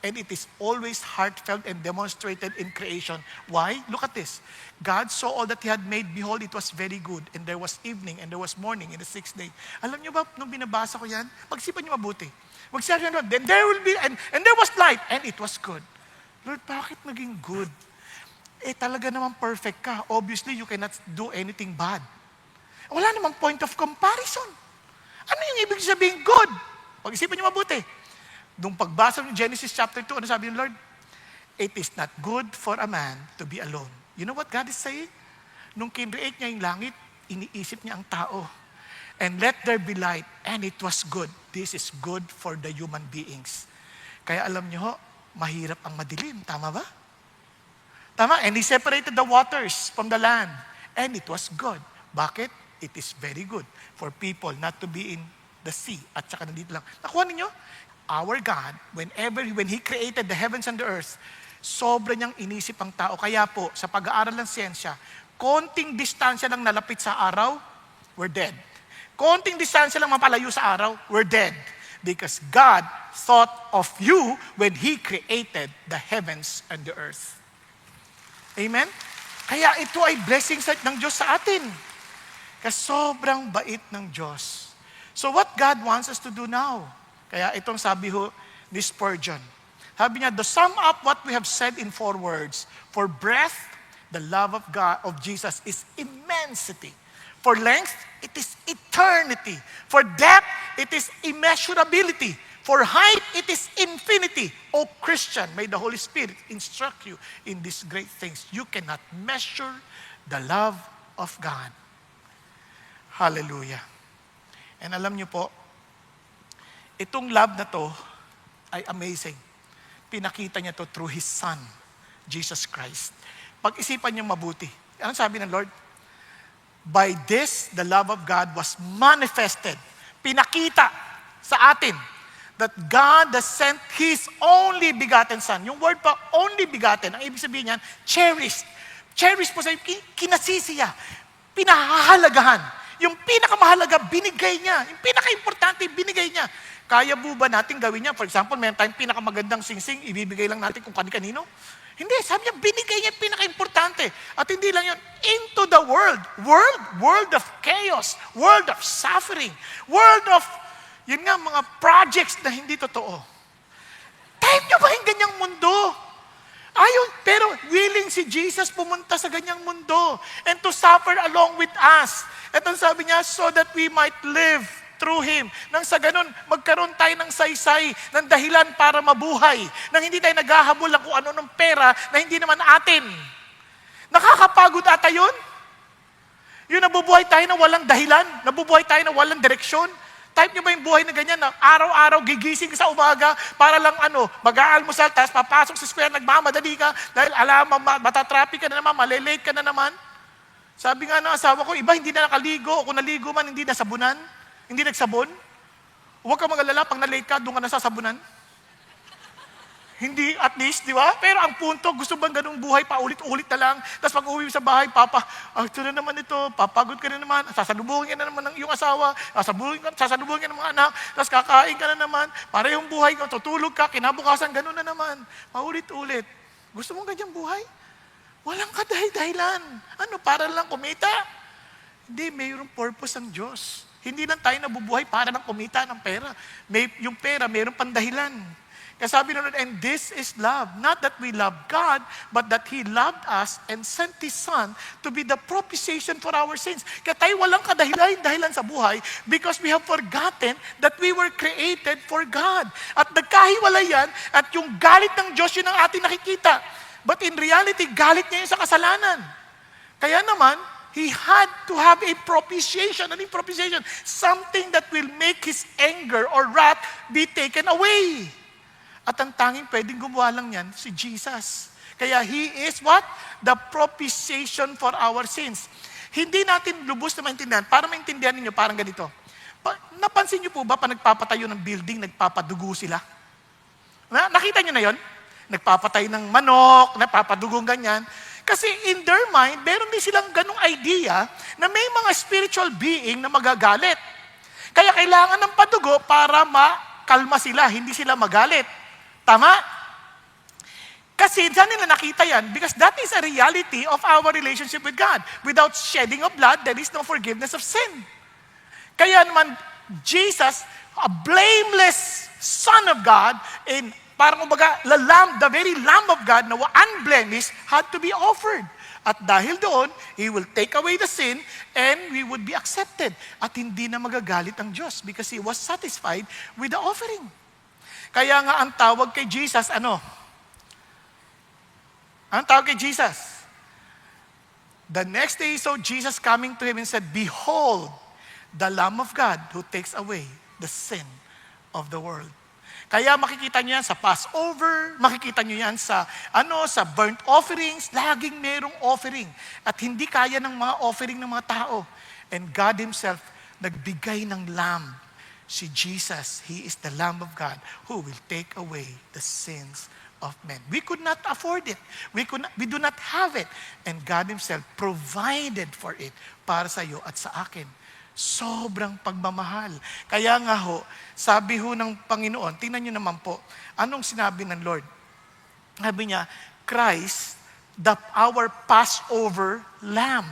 And it is always heartfelt and demonstrated in creation. Why? Look at this. God saw all that He had made. Behold, it was very good. And there was evening and there was morning in the sixth day. Alam niyo ba, nung binabasa ko yan, pag-isipan niyo mabuti. Magsabi niyo, then there will be, and there was light, and it was good. Lord, bakit naging good? Talaga naman perfect ka. Obviously, you cannot do anything bad. Wala namang point of comparison. Ano yung ibig sabihin good? Pag-isipan niyo mabuti. Nung pagbasa ng Genesis chapter 2, ano sabi ng Lord? It is not good for a man to be alone. You know what God is saying? Nung kinreate niya yung langit, iniisip niya ang tao. And let there be light. And it was good. This is good for the human beings. Kaya alam niyo ho, mahirap ang madilim. Tama ba? Tama? And He separated the waters from the land. And it was good. Bakit? It is very good for people not to be in the sea. At saka nandito lang. Nakuha ninyo? Our God, when He created the heavens and the earth, sobra niyang inisip ang tao. Kaya po, sa pag-aaral ng siyensya, konting distansya lang nalapit sa araw, we're dead. Konting distansya lang mapalayo sa araw, we're dead. Because God thought of you when He created the heavens and the earth. Amen? Kaya ito ay blessing ng Diyos sa atin. Kasi sobrang bait ng Diyos. So what God wants us to do now? Kaya itong sabi ho ni Spurgeon. Sabi niya, to sum up what we have said in 4 words, for breadth, the love of God, of Jesus is immensity. For length, it is eternity. For depth, it is immeasurability. For height, it is infinity. O Christian, may the Holy Spirit instruct you in these great things. You cannot measure the love of God. Hallelujah. And alam niyo po, itong love na to ay amazing. Pinakita niya to through His Son, Jesus Christ. Pag-isipan niyo mabuti. Ano sabi ng Lord? By this, the love of God was manifested. Pinakita sa atin that God has sent His only begotten Son. Yung word pa, only begotten, ang ibig sabihin niyan, cherished. Cherished po sa kinasisiya, pinahahalagahan. Yung pinakamahalaga, binigay niya. Yung pinaka-importante, binigay niya. Kaya po ba natin gawin niya? For example, meron tayong pinakamagandang singsing, ibibigay lang natin kung kani-kanino? Hindi, sabi niya, binigay niya pinaka-importante. At hindi lang yun, into the world. World of chaos. World of suffering. World of, yun nga, mga projects na hindi totoo. Type niyo ba yung ganyang mundo? Ayun, pero willing si Jesus pumunta sa ganyang mundo and to suffer along with us. Ito sabi niya, so that we might live through Him. Nang sa ganun, magkaroon tayo ng saysay, ng dahilan para mabuhay. Nang hindi tayo naghahabol ng kung ano ng pera na hindi naman atin. Nakakapagod ata yun? Yung nabubuhay tayo na walang dahilan, nabubuhay tayo na walang direksyon. Type nyo ba yung buhay na ganyan na araw-araw gigising ka sa umaga para lang mag-aalmusal, tapos papasok sa square, nagmamadali ka dahil alam, matatraffic ka na naman, malilate ka na naman. Sabi nga ng asawa ko, iba hindi na nakaligo, o kung naligo man, hindi nasabunan, hindi nagsabon. Huwag ka mag-alala, pag na-late ka, doon ka nasasabunan. Hindi, at least, di ba? Pero ang punto, gusto bang ganung buhay, paulit-ulit na lang. Tapos pag uwi sa bahay, ito na naman ito, papagod ka na naman, sasalubungin ka na naman ng iyong asawa, sasalubungin ka ng mga anak, tapos kakain ka na naman, parehong buhay ka, tutulog ka, kinabukasan, ganun na naman. Paulit-ulit. Gusto mong ganyang buhay? Walang kadahilan. Para lang kumita? Hindi, mayroong purpose ang Diyos. Hindi lang tayo nabubuhay para lang kumita ng pera. Yung pera, mayroong pandahilan. Kaya sabi na nun, and this is love. Not that we love God, but that He loved us and sent His Son to be the propitiation for our sins. Kaya tayo walang dahilan sa buhay because we have forgotten that we were created for God. At nagkahiwalay yan, at yung galit ng Diyos, yun ang ating nakikita. But in reality, galit niya yun sa kasalanan. Kaya naman, He had to have a propitiation. Ano yung propitiation? Something that will make His anger or wrath be taken away. At ang tanging pwedeng gumawa lang yan, si Jesus. Kaya He is what? The propitiation for our sins. Hindi natin lubos na maintindihan. Para maintindihan ninyo, parang ganito. Napansin niyo po ba, pa nagpapatayo ng building, nagpapadugo sila? Nakita niyo na yon? Nagpapatay ng manok, nagpapadugong ganyan. Kasi in their mind, meron din silang ganung idea na may mga spiritual being na magagalit. Kaya kailangan ng padugo para makalma sila, hindi sila magalit. Tama? Kasi saan nila nakita yan? Because that is a reality of our relationship with God. Without shedding of blood, there is no forgiveness of sin. Kaya naman, Jesus, a blameless Son of God, and parang kumbaga, the very Lamb of God na unblemished, had to be offered. At dahil doon, He will take away the sin and we would be accepted. At hindi na magagalit ang Diyos because He was satisfied with the offering. Kaya nga ang tawag kay Jesus, ano? Ang tawag kay Jesus. The next day, so Jesus coming to him and said, "Behold, the Lamb of God who takes away the sin of the world." Kaya makikita niyo yan sa Passover, makikita niyo yan sa sa burnt offerings, laging merong offering. At hindi kaya ng mga offering ng mga tao. And God Himself nagbigay ng lamb. Si Jesus, He is the Lamb of God who will take away the sins of men. We could not afford it. We do not have it. And God Himself provided for it para sa iyo at sa akin. Sobrang pagmamahal. Kaya nga ho, sabi ho ng Panginoon, tingnan niyo naman po, anong sinabi ng Lord? Sabi niya, Christ, our Passover Lamb,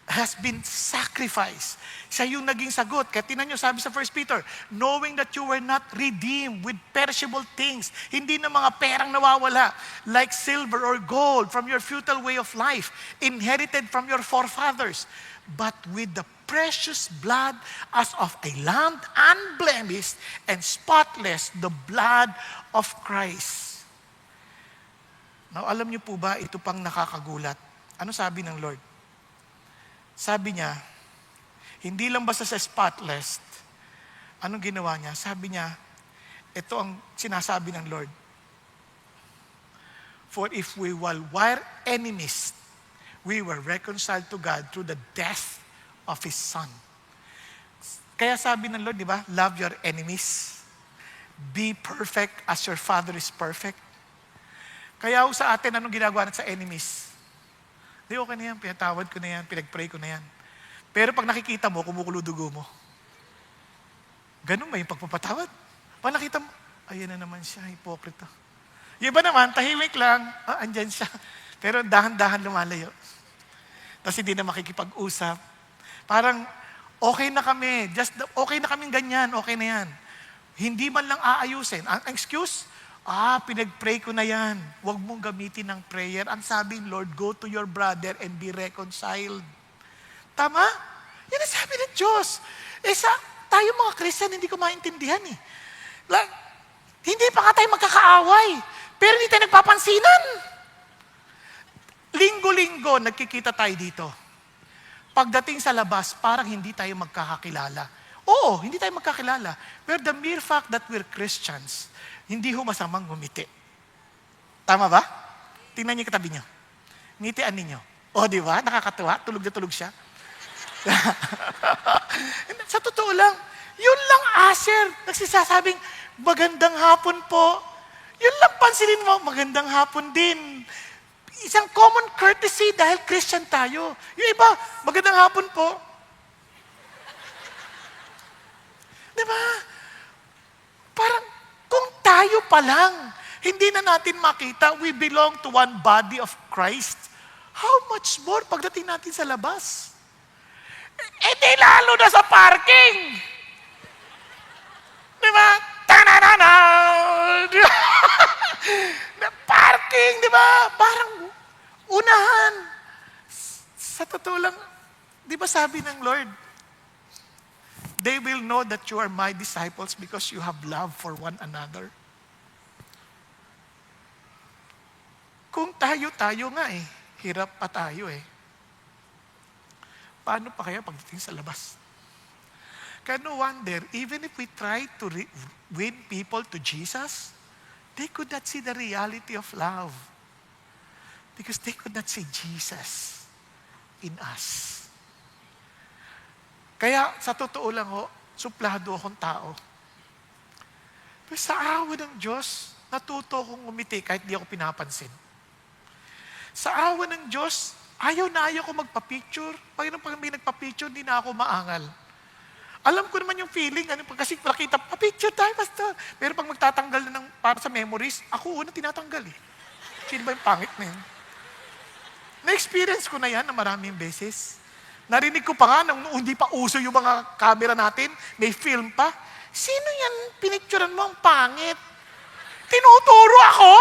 has been sacrificed. Siya yung naging sagot. Kaya tingnan niyo, sabi sa 1 Peter, knowing that you were not redeemed with perishable things, hindi na mga perang nawawala, like silver or gold from your futile way of life, inherited from your forefathers, but with the precious blood as of a lamb, unblemished and spotless, the blood of Christ. Now, alam niyo po ba, ito pang nakakagulat. Ano sabi ng Lord? Sabi niya, hindi lang basta sa spotless, anong ginawa niya? Sabi niya, ito ang sinasabi ng Lord. For if we were enemies, we were reconciled to God through the death of His Son. Kaya sabi ng Lord, di ba? Love your enemies. Be perfect as your Father is perfect. Kaya sa atin, anong ginagawa natin sa enemies? Di, okay na yan, pinatawad ko na yan, pinag-pray ko na yan. Pero pag nakikita mo, kumukulo dugo mo. Ganun ba yung pagpapatawad? Pag nakita mo, ayan na naman siya, hipokrita. Yung iba naman, tahimik lang, andyan siya. Pero dahan-dahan lumalayo. Tapos hindi na makikipag-usap. Parang, okay na kami, okay na kaming ganyan, okay na yan. Hindi man lang aayusin. Ang excuse, pinag-pray ko na yan. Huwag mong gamitin ng prayer. Ang sabi, Lord, go to your brother and be reconciled. Tama? Yan ang sabi ng Diyos. Tayo mga Christian, hindi ko maintindihan eh. Hindi pa tayo magkakaaway. Pero hindi tayo nagpapansinan. Linggo-linggo, nagkikita tayo dito. Pagdating sa labas, parang hindi tayo magkakakilala. Oo, hindi tayo magkakilala. Pero the mere fact that we're Christians, hindi ho masamang ngumiti. Tama ba? Tingnan niyo katabi niyo. Ngitian ninyo. O, di ba? Nakakatuwa. Tulog na tulog siya. Sa totoo lang, yun lang, Asher, nagsisasabing, magandang hapon po. Yun lang pansinin mo, magandang hapon din. Isang common courtesy dahil Christian tayo. Yung iba, magandang hapon po. Di ba? Parang, kung tayo pa lang, hindi na natin makita, we belong to one body of Christ. How much more pagdating natin sa labas? Di lalo na sa parking. Di ba? Ta-na-na-na! Parking, di ba? Parang unahan. Sa totoo lang, di ba sabi ng Lord, they will know that you are my disciples because you have love for one another. Kung tayo nga hirap pa tayo Paano pa kaya pagdating sa labas? Kaya no wonder, even if we try to win people to Jesus, they could not see the reality of love. Because they could not see Jesus in us. Kaya sa totoo lang suplado akong tao. Pero sa awa ng Diyos, natuto akong umiti kahit di ako pinapansin. Sa awa ng Diyos, ayaw ko magpa-picture. Pag may nagpa-picture, hindi na ako maangal. Alam ko naman yung feeling, kasi nakita, pa-picture tayo, pastor. Pero pag magtatanggal na para sa memories, ako una tinatanggal Sino ba yung pangit na yun? Na-experience ko na yan na maraming beses. Narinig ko pa nga, nung hindi pa uso yung mga camera natin, may film pa. Sino yan? Pinicturean mo ang pangit. Tinuturo ako?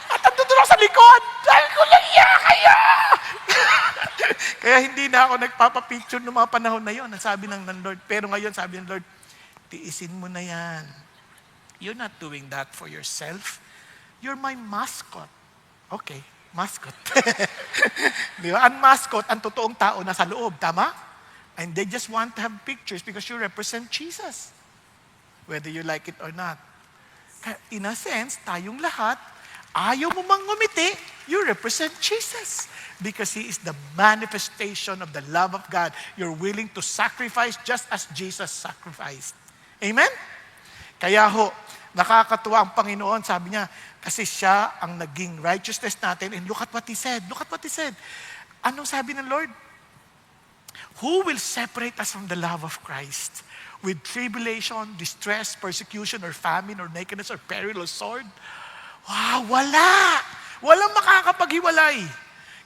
At andun ako sa likod. Dahil ko lang kayo! Kaya hindi na ako nagpapapicture noong mga panahon na yon. Ang sabi ng Lord. Pero ngayon, sabi ng Lord, tiisin mo na yan. You're not doing that for yourself. You're my mascot. Okay, mascot. Di ba? Ang mascot, ang totoong tao nasa loob. Tama? And they just want to have pictures because you represent Jesus. Whether you like it or not. In a sense, tayong lahat, ayaw mo mang ngumiti, you represent Jesus. Because He is the manifestation of the love of God. You're willing to sacrifice just as Jesus sacrificed. Amen? Kaya ho, nakakatuwa ang Panginoon, sabi niya, kasi siya ang naging righteousness natin. And look at what He said. Look at what He said. Anong sabi ng Lord? Who will separate us from the love of Christ? With tribulation, distress, persecution, or famine, or nakedness, or peril, or sword? Wow, wala! Walang makakapaghiwalay.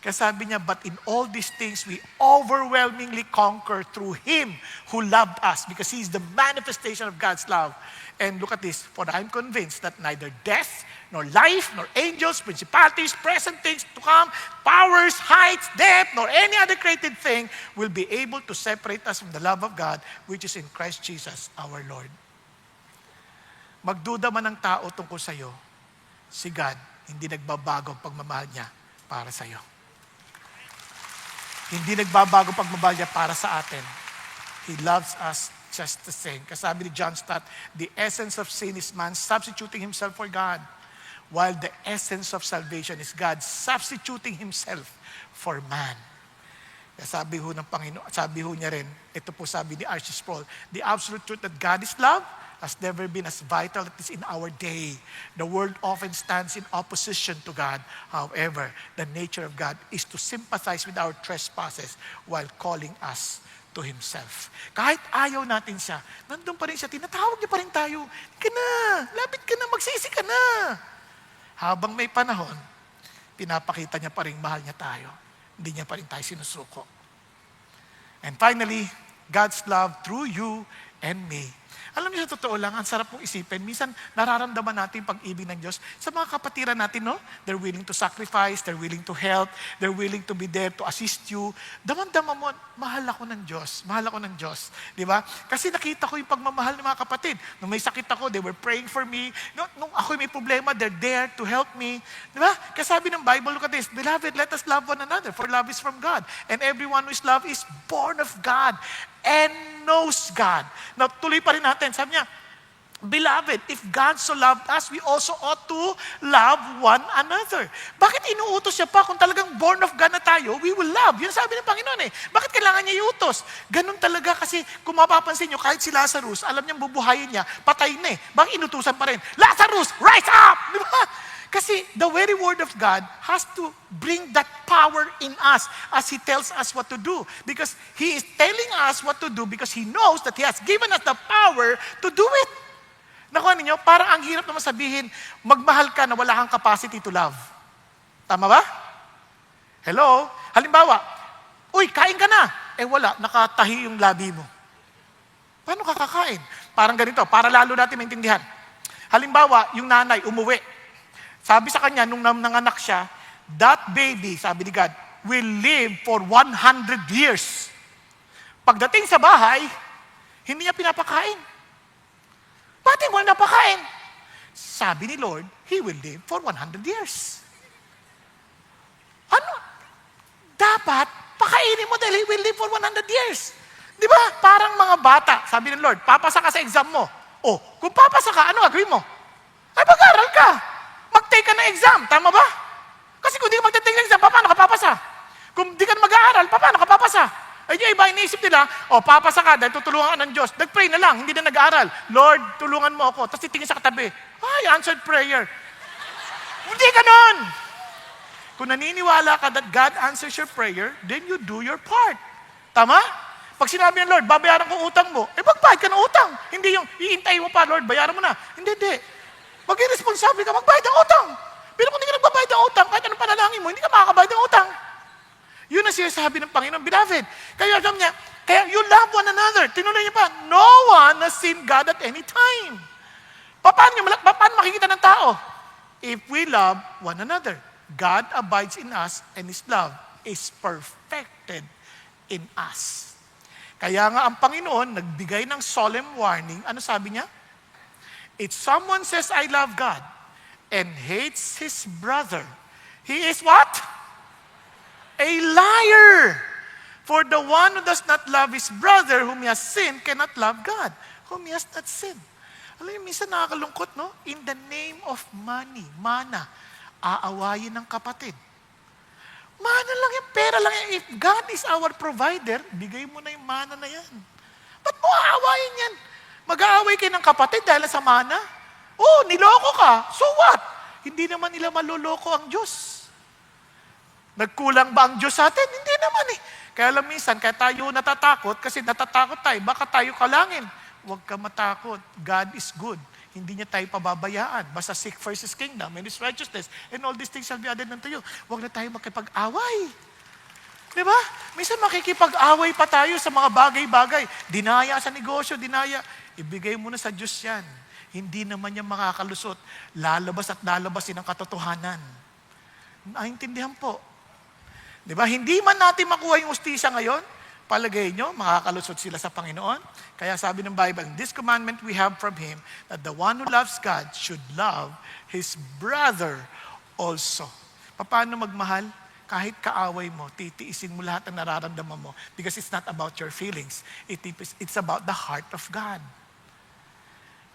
Kaya sabi niya, but in all these things, we overwhelmingly conquer through Him who loved us, because He is the manifestation of God's love. And look at this, for I'm convinced that neither death, nor life, nor angels, principalities, present things to come, powers, heights, depth, nor any other created thing will be able to separate us from the love of God, which is in Christ Jesus, our Lord. Magduda man ang tao tungkol sa'yo, si God, hindi nagbabago ang pagmamahal niya para sa'yo. Hindi nagbabago ang pagmamahal niya para sa atin. He loves us just the same. Kasabi ni John Stott, the essence of sin is man substituting himself for God, while the essence of salvation is God substituting Himself for man. Sabi ho ng Panginoon, sabi ho niya rin, ito po sabi ni R.C. Sproul, the absolute truth that God is love has never been as vital as it is in our day. The world often stands in opposition to God. However, the nature of God is to sympathize with our trespasses while calling us to Himself. Kahit ayaw natin siya, nandun pa rin siya, tinatawag niya pa rin tayo, lapit ka na, magsisi ka na. Habang may panahon, pinapakita niya pa rin mahal niya tayo. Hindi niya pa rin tayo sinusuko. And finally, God's love through you and me. Alam niyo, sa totoo lang, ang sarap pong isipin. Minsan, nararamdaman natin pag-ibig ng Diyos. Sa mga kapatiran natin, no? They're willing to sacrifice, they're willing to help, they're willing to be there to assist you. Daman-dama mo, mahal ako ng Diyos. Mahal ako ng Diyos. Di ba? Kasi nakita ko yung pagmamahal ng mga kapatid. Nung may sakit ako, they were praying for me. Nung ako may problema, they're there to help me. Di ba? Kasi sabi ng Bible, look at this, Beloved, let us love one another, for love is from God. And everyone who is loved is born of God and knows God. Now, tuloy pa rin natin. Sabi niya, Beloved, if God so loved us, we also ought to love one another. Bakit inuutos siya pa kung talagang born of God na tayo, we will love? Yun sabi ng Panginoon eh. Bakit kailangan niya iutos? Ganun talaga kasi kung mapapansin niyo, kahit si Lazarus, alam niyang bubuhayin niya, patay na eh. Bakit inutusan pa rin? Lazarus, rise up! Di ba? Kasi the very word of God has to bring that power in us as He tells us what to do. Because He is telling us what to do because He knows that He has given us the power to do it. Nakuha ninyo, parang ang hirap naman sabihin, magmahal ka na wala kang capacity to love. Tama ba? Hello? Halimbawa, uy, kain ka na. Eh wala, nakatahi yung labi mo. Paano ka kakain? Parang ganito, para lalo natin maintindihan. Halimbawa, yung nanay umuwi. Sabi sa kanya, nung nanganak siya, that baby, sabi ni God, will live for 100 years. Pagdating sa bahay, hindi niya pinapakain. Bakit mo napakain? Sabi ni Lord, He will live for 100 years. Ano? Dapat, pakainin mo dahil He will live for 100 years. Di ba? Parang mga bata, sabi ni Lord, papasa ka sa exam mo. Oh, kung papasa ka, ano gagawin mo? Ay, mag-aral ka. Mag-take ka ng exam, tama ba? Kasi kung di ka mag-take ng exam, paano ka papasa? Kung di ka mag-aaral, paano ka papasa? Ay, yung iba, iniisip nila, papasa ka dahil tutulungan ka ng Diyos. Nag-pray na lang, hindi na nag-aaral. Lord, tulungan mo ako. Tapos titingin sa katabi, ay, answered prayer. Hindi ganon. Kung naniniwala ka that God answers your prayer, then you do your part. Tama? Pag sinabi ng Lord, babayaran ko utang mo, magbayad ka ng utang. Hindi yung, iintay mo pa, Lord, bayaran mo na. Hindi. Maging responsable ka, magbayad ng utang. Pero kung hindi ka nagbabayad makakabayad ng utang, kahit anong panalangin mo, hindi ka makakabayad ng utang. Yun ang sinasabi ng Panginoon, beloved. Kaya alam niya, kaya you love one another. Tinuloy niya pa, no one has seen God at any time. Paano makikita ng tao? If we love one another, God abides in us and His love is perfected in us. Kaya nga ang Panginoon nagbigay ng solemn warning. Ano sabi niya? If someone says, I love God, and hates his brother, he is what? A liar. For the one who does not love his brother whom he has sinned cannot love God, whom he has not sinned. Alam niyo, minsan nakakalungkot, no? In the name of money, mana, aawayin ng kapatid. Mana lang yan, pera lang yan. If God is our provider, bigay mo na yung mana na yan. Ba't mo aawayin yan? Mag-aaway kayo ng kapatid dahil sa mana? Oh, niloko ka. So what? Hindi naman nila maloloko ang Diyos. Nagkulang ba ang Diyos sa atin? Hindi naman eh. Kaya alam minsan, kaya tayo natatakot, kasi natatakot tayo, baka tayo kalangin. Huwag ka matakot. God is good. Hindi niya tayo pababayaan. Basta seek first His kingdom and His righteousness, and all these things shall be added unto you. Huwag na tayo makipag-away. Diba? Minsan makikipag-away pa tayo sa mga bagay-bagay. Dinaya sa negosyo, dinaya. Ibigay mo na sa Diyos yan. Hindi naman niya makakalusot. Lalabas at lalabasin ang katotohanan. Naintindihan po. Diba? Hindi man natin makuha yung ustisya ngayon, palagay nyo, makakalusot sila sa Panginoon. Kaya sabi ng Bible, this commandment we have from Him, that the one who loves God should love his brother also. Paano magmahal? Kahit kaaway mo, titiisin mo lahat ng nararamdaman mo because it's not about your feelings. It's about the heart of God.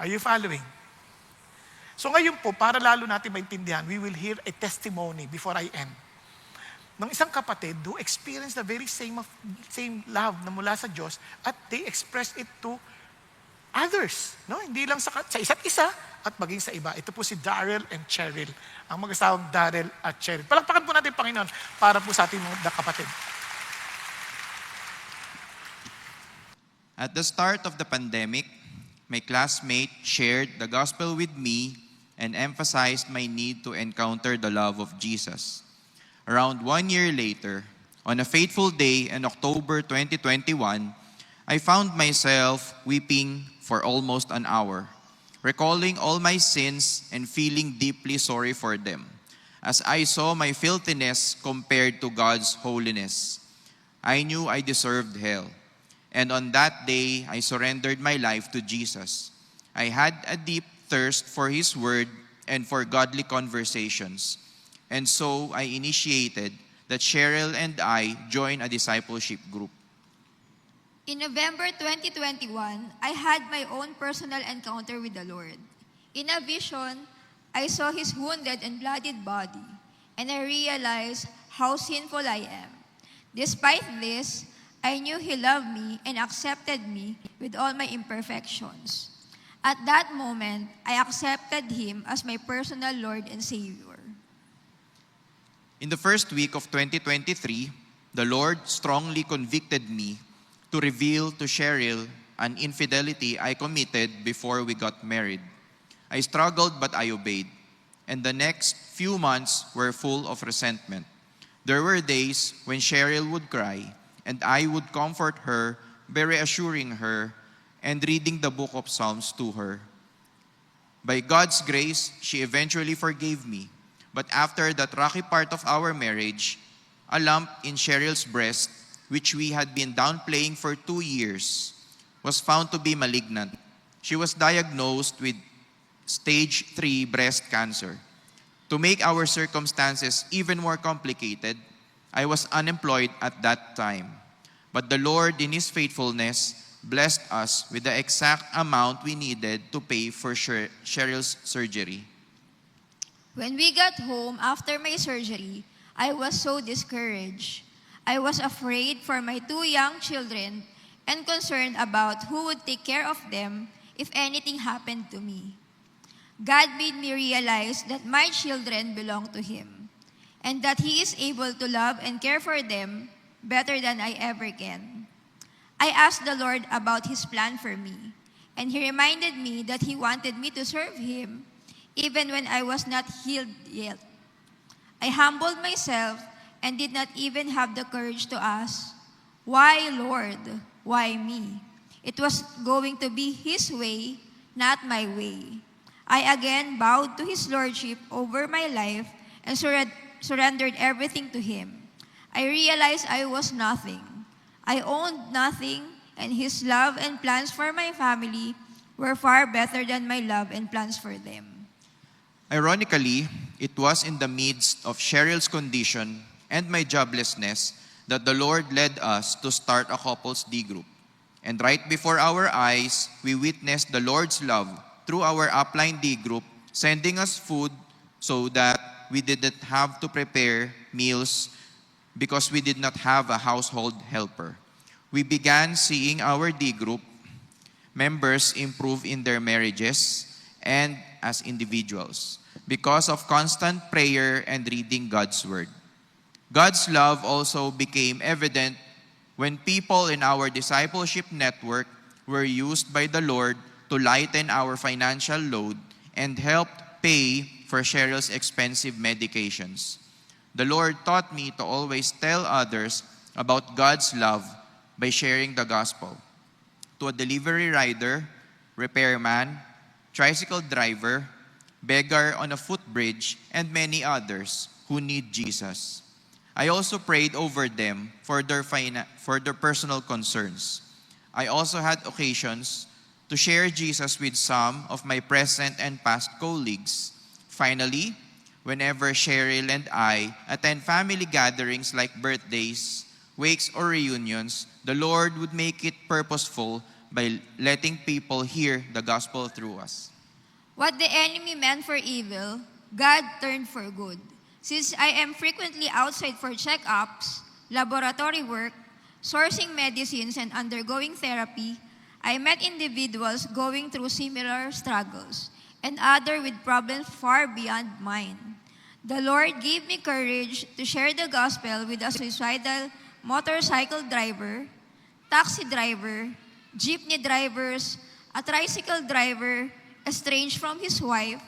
Are you following? So ngayon po, para lalo natin maintindihan, we will hear a testimony before I end. Ng isang kapatid who experienced the very same love na mula sa Diyos at they expressed it to others. No? Hindi lang sa isa't isa at maging sa iba. Ito po si Daryl and Cheryl. Ang mag-asawang Daryl at Cheryl. Palakpakan po natin, Panginoon, para po sa ating mga kapatid.
At the start of the pandemic, my classmate shared the gospel with me and emphasized my need to encounter the love of Jesus. Around 1 year later, on a fateful day in October 2021, I found myself weeping for almost an hour, recalling all my sins and feeling deeply sorry for them, as I saw my filthiness compared to God's holiness. I knew I deserved hell. And on that day, I surrendered my life to Jesus. I had a deep thirst for His Word and for godly conversations. And so I initiated that Cheryl and I join a discipleship group.
In November 2021, I had my own personal encounter with the Lord. In a vision, I saw His wounded and bloodied body, and I realized how sinful I am. Despite this, I knew He loved me and accepted me with all my imperfections. At that moment, I accepted Him as my personal Lord and Savior.
In the first week of 2023, the Lord strongly convicted me to reveal to Cheryl an infidelity I committed before we got married. I struggled, but I obeyed. And the next few months were full of resentment. There were days when Cheryl would cry, and I would comfort her by reassuring her and reading the book of Psalms to her. By God's grace, she eventually forgave me. But after that rocky part of our marriage, a lump in Cheryl's breast, which we had been downplaying for 2 years, was found to be malignant. She was diagnosed with stage 3 breast cancer. To make our circumstances even more complicated, I was unemployed at that time. But the Lord, in His faithfulness, blessed us with the exact amount we needed to pay for Cheryl's surgery.
When we got home after my surgery, I was so discouraged. I was afraid for my 2 young children and concerned about who would take care of them if anything happened to me. God made me realize that my children belong to Him and that He is able to love and care for them better than I ever can. I asked the Lord about His plan for me, and He reminded me that He wanted me to serve Him even when I was not healed yet. I humbled myself and did not even have the courage to ask, "Why, Lord? Why me?" It was going to be His way, not my way. I again bowed to His Lordship over my life and surrendered everything to Him. I realized I was nothing. I owned nothing, and His love and plans for my family were far better than my love and plans for them.
Ironically, it was in the midst of Cheryl's condition and my joblessness that the Lord led us to start a couples D group. And right before our eyes, we witnessed the Lord's love through our upline D group, sending us food so that we didn't have to prepare meals because we did not have a household helper. We began seeing our D group members improve in their marriages and as individuals because of constant prayer and reading God's Word. God's love also became evident when people in our discipleship network were used by the Lord to lighten our financial load and helped pay for Cheryl's expensive medications. The Lord taught me to always tell others about God's love by sharing the gospel. To a delivery rider, repairman, tricycle driver, beggar on a footbridge, and many others who need Jesus. I also prayed over them for their personal concerns. I also had occasions to share Jesus with some of my present and past colleagues. Finally, whenever Cheryl and I attend family gatherings like birthdays, wakes, or reunions, the Lord would make it purposeful by letting people hear the gospel through us.
What the enemy meant for evil, God turned for good. Since I am frequently outside for checkups, laboratory work, sourcing medicines, and undergoing therapy, I met individuals going through similar struggles and others with problems far beyond mine. The Lord gave me courage to share the gospel with a suicidal motorcycle driver, taxi driver, jeepney drivers, a tricycle driver estranged from his wife,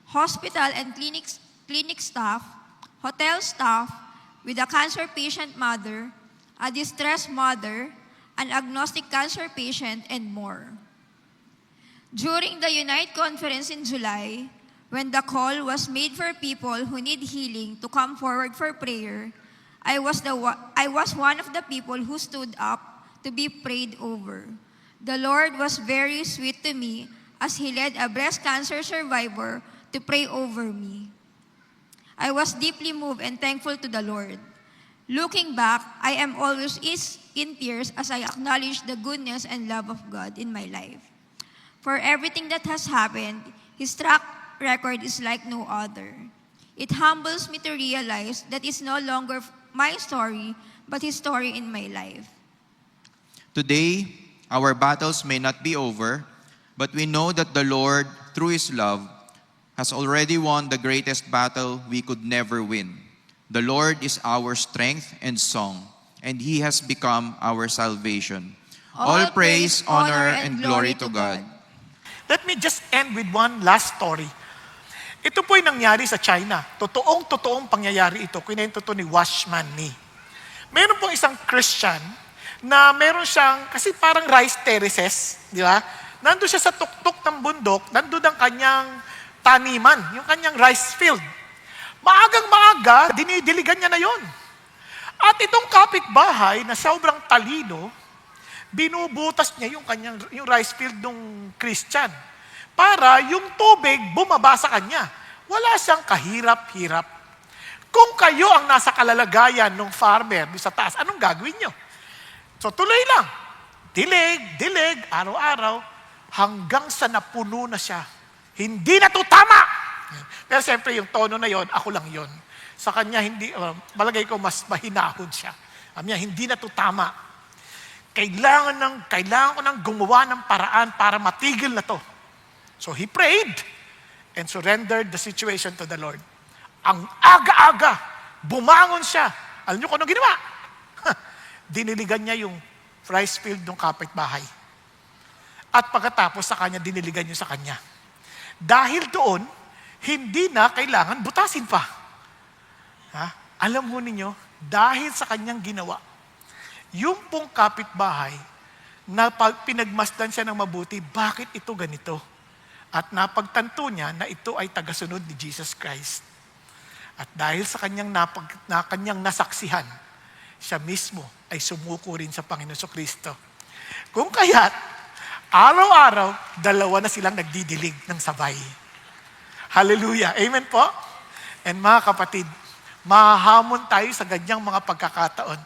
hospital and clinic staff, hotel staff, with a cancer patient mother, a distressed mother, an agnostic cancer patient, and more. During the Unite Conference in July, when the call was made for people who need healing to come forward for prayer, I was one of the people who stood up to be prayed over. The Lord was very sweet to me as He led a breast cancer survivor to pray over me. I was deeply moved and thankful to the Lord. Looking back, I am always in tears as I acknowledge the goodness and love of God in my life. For everything that has happened, His track record is like no other. It humbles me to realize that it's no longer my story, but His story in my life.
Today, our battles may not be over, but we know that the Lord, through His love, has already won the greatest battle we could never win. The Lord is our strength and song, and He has become our salvation. All praise, honor, and glory to God.
Let me just end with one last story. Ito po'y nangyari sa China. Totoong pangyayari ito. Kwento to ni Watchman Nee. Meron pong isang Christian na meron siyang, kasi parang rice terraces, di ba? Nandun siya sa tuktok ng bundok, nandun ang kanyang taniman, yung kanyang rice field. Maagang-maaga, dinidiligan niya na yon. At itong kapitbahay na sobrang talino, binubutas niya yung rice field ng Christian para yung tubig bumaba sa kanya. Wala siyang kahirap-hirap. Kung kayo ang nasa kalalagayan ng farmer doon sa taas, anong gagawin nyo? So tuloy lang. Dilig, araw-araw, hanggang sa napuno na siya. Hindi na to tama! Pero siyempre yung tono na yon, ako lang yon. Sa kanya, malagay ko mas mahinahon siya. Sabi niya, hindi na to tama. Kailangan ko nang gumawa ng paraan para matigil na to. So he prayed and surrendered the situation to the Lord. Ang aga-aga, bumangon siya. Alam niyo kung anong ginawa? Diniligan niya yung rice field ng kapitbahay. At pagkatapos sa kanya, diniligan niya sa kanya. Dahil doon, hindi na kailangan butasin pa. Ha? Alam ho ninyo, dahil sa kanyang ginawa, yung pong kapitbahay, na pag pinagmasdan siya ng mabuti, bakit ito ganito? At napagtanto niya na ito ay tagasunod ni Jesus Christ. At dahil sa kanyang nasaksihan, siya mismo ay sumuko rin sa Panginoon Kristo. Kung kaya't, araw-araw, dalawa na silang nagdidilig ng sabay. Hallelujah. Amen po? And mga kapatid, mahahamon tayo sa ganyang mga pagkakataon.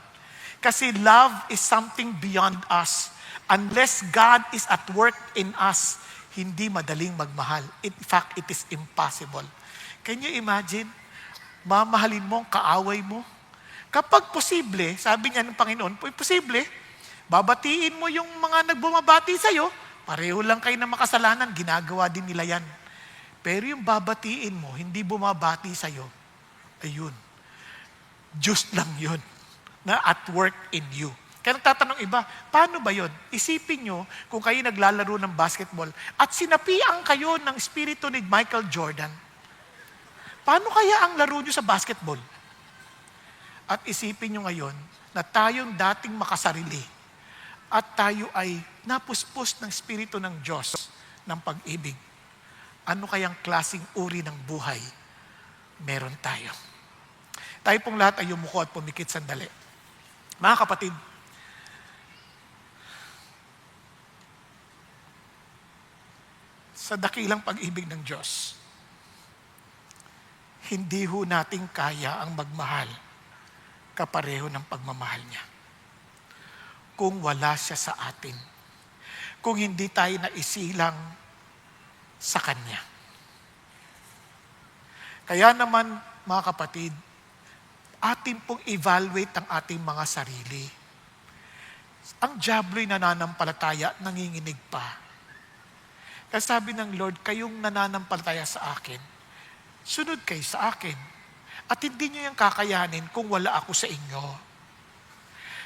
Kasi love is something beyond us. Unless God is at work in us, hindi madaling magmahal. In fact, it is impossible. Can you imagine? Mamahalin mo ang kaaway mo. Kapag posible, sabi niya ng Panginoon, posible, babatiin mo yung mga nagbumabati sa'yo, pareho lang kayo na makasalanan, ginagawa din nila yan. Pero yung babatiin mo, hindi bumabati sa'yo, ayun, Diyos lang yun, na at work in you. Kaya nagtatanong iba, paano ba yun? Isipin nyo kung kayo naglalaro ng basketball at sinapian kayo ng espiritu ni Michael Jordan. Paano kaya ang laro nyo sa basketball? At isipin nyo ngayon na tayong dating makasarili at tayo ay napuspos ng espiritu ng Diyos ng pag-ibig. Ano kayang klaseng uri ng buhay meron tayo? Tayo pong lahat ay yumuko at pumikit sandali. Mga kapatid, sa dakilang pag-ibig ng Diyos, hindi ho natin kaya ang magmahal kapareho ng pagmamahal niya. Kung wala siya sa atin, kung hindi tayo naisilang sa Kanya. Kaya naman, mga kapatid, atin pong evaluate ang ating mga sarili. Ang diablo'y nananampalataya, nanginginig pa. Kaya sabi ng Lord, kayong nananampalataya sa akin, sunod kayo sa akin. At hindi nyo yung kakayanin kung wala ako sa inyo.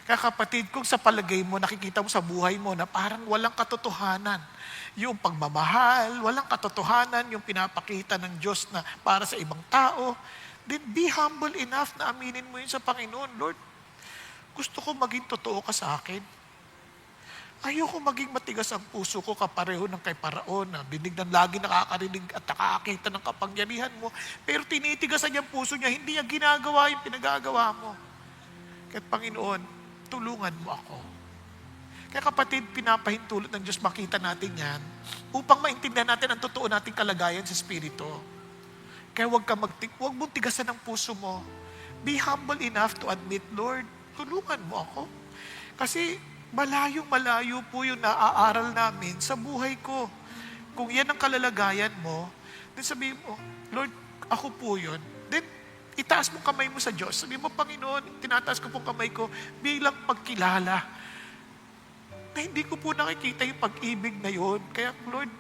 Kaya kapatid, kung sa palagay mo, nakikita mo sa buhay mo na parang walang katotohanan, yung pagmamahal, walang katotohanan, yung pinapakita ng Diyos na para sa ibang tao, then be humble enough na aminin mo yun sa Panginoon. Lord, gusto ko maging totoo ka sa akin. Ayoko maging matigas ang puso ko kapareho ng kay Paraon na dinig ng lagi nakakarinig at nakakakita ng kapangyarihan mo. Pero tinitigasan niya ang puso niya, hindi niya ginagawa yung pinagagawa mo. Kaya Panginoon, tulungan mo ako. Kaya kapatid, pinapahintulot ng Diyos makita natin yan upang maintindihan natin ang totoo nating kalagayan sa Espiritu. Kaya huwag mong tigasan ang puso mo. Be humble enough to admit, Lord, tulungan mo ako. Kasi malayo po yung naaaral namin sa buhay ko. Kung yan ang kalalagayan mo, then sabihin mo, Lord, ako po yun. Then, itaas mo kamay mo sa Diyos. Sabihin mo, Panginoon, tinataas ko po kamay ko bilang pagkilala na hindi ko po nakikita yung pag-ibig na yun. Kaya, Lord,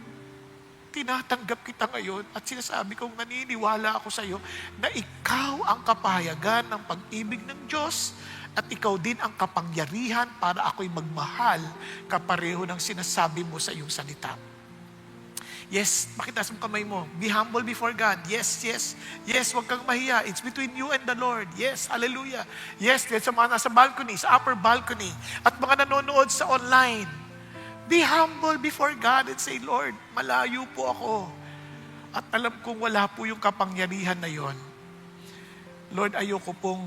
tinatanggap kita ngayon at sinasabi kong naniniwala ako sa iyo na ikaw ang kapahayagan ng pag-ibig ng Diyos at ikaw din ang kapangyarihan para ako'y magmahal kapareho ng sinasabi mo sa iyong salita. Yes, pakitaas mo kamay mo. Be humble before God. Yes, yes. Yes, huwag kang mahiya. It's between you and the Lord. Yes, hallelujah. Yes, sa mga nasa balcony, sa upper balcony, at mga nanonood sa online. Be humble before God and say, Lord, malayo po ako. At alam kong wala po yung kapangyarihan na yon. Lord, ayoko pong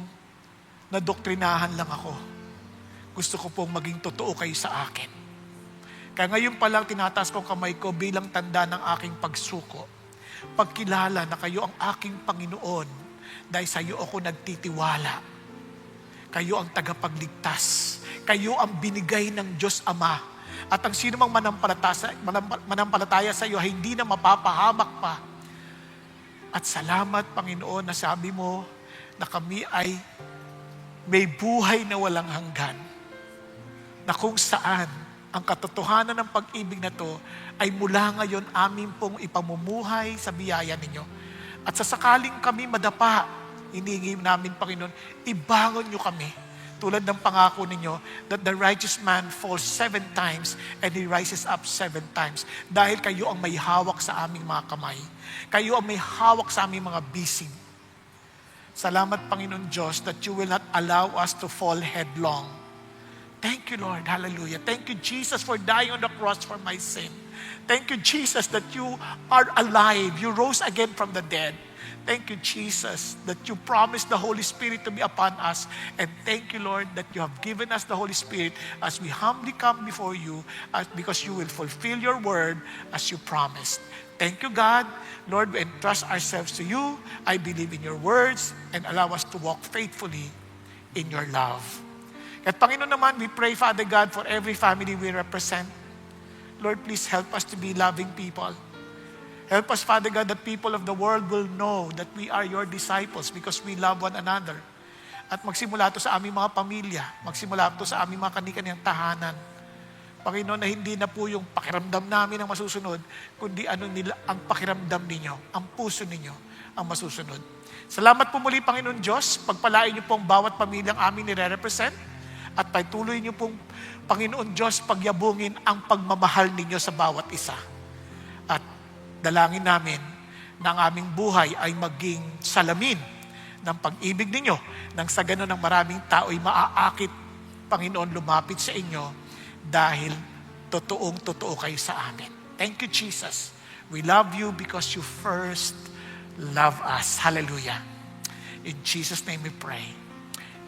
nadoktrinahan lang ako. Gusto ko pong maging totoo kayo sa akin. Kaya ngayon pa lang tinataas ko kamay ko bilang tanda ng aking pagsuko. Pagkilala na kayo ang aking Panginoon dahil sa iyo ako nagtitiwala. Kayo ang tagapagligtas. Kayo ang binigay ng Diyos Ama. At ang sino mang manampalataya sa iyo ay hindi na mapapahamak pa. At salamat, Panginoon, na sabi mo na kami ay may buhay na walang hanggan. Na kung saan ang katotohanan ng pag-ibig na to ay mula ngayon amin pong ipamumuhay sa biyaya ninyo. At sa sakaling kami madapa, hiningi namin, Panginoon, ibangon nyo kami. Tulad ng pangako ninyo that the righteous man falls 7 times and he rises up 7 times. Dahil kayo ang may hawak sa aming mga kamay. Kayo ang may hawak sa aming mga bisig. Salamat, Panginoon Diyos, that you will not allow us to fall headlong. Thank you, Lord. Hallelujah. Thank you, Jesus, for dying on the cross for my sin. Thank you, Jesus, that you are alive. You rose again from the dead. Thank you, Jesus, that you promised the Holy Spirit to be upon us. And thank you, Lord, that you have given us the Holy Spirit as we humbly come before you, because you will fulfill your word as you promised. Thank you, God. Lord, we entrust ourselves to you. I believe in your words and allow us to walk faithfully in your love. At Panginoon naman, we pray, Father God, for every family we represent. Lord, please help us to be loving people. Help us, Father God, that people of the world will know that we are your disciples because we love one another. At magsimula ito sa aming mga pamilya, magsimula ito sa aming mga kani-kaniyang tahanan. Panginoon, na hindi na po yung pakiramdam namin ang masusunod, kundi ang pakiramdam ninyo, ang puso ninyo ang masusunod. Salamat po muli, Panginoon Diyos. Pagpalain niyo pong bawat pamilyang aming nire-represent at patuloy niyo pong, Panginoon Diyos, pagyabungin ang pagmamahal ninyo sa bawat isa. At dalangin namin na ang aming buhay ay maging salamin ng pag-ibig ninyo, nang sa ganun ng maraming tao ay maaakit, Panginoon, lumapit sa inyo dahil totoong-totoo kayo sa amin. Thank you, Jesus. We love you because you first love us. Hallelujah. In Jesus' name we pray.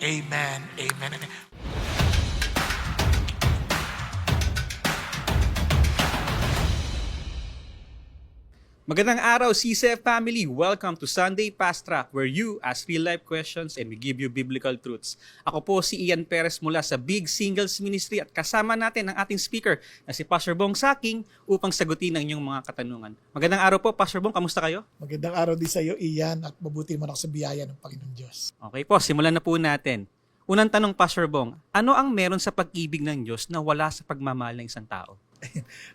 Amen. Amen. Amen.
Magandang araw, CCF family! Welcome to Sunday Fast Track, where you ask real-life questions and we give you biblical truths. Ako po si Ian Perez mula sa Big Singles Ministry at kasama natin ang ating speaker na si Pastor Bong Saking upang sagutin ang inyong mga katanungan. Magandang araw po, Pastor Bong. Kamusta kayo?
Magandang araw din sa iyo, Ian, at mabuti man ako sa biyaya ng Panginoon Diyos.
Okay po, simulan na po natin. Unang tanong, Pastor Bong, ano ang meron sa pag-ibig ng Diyos na wala sa pagmamahal ng isang tao?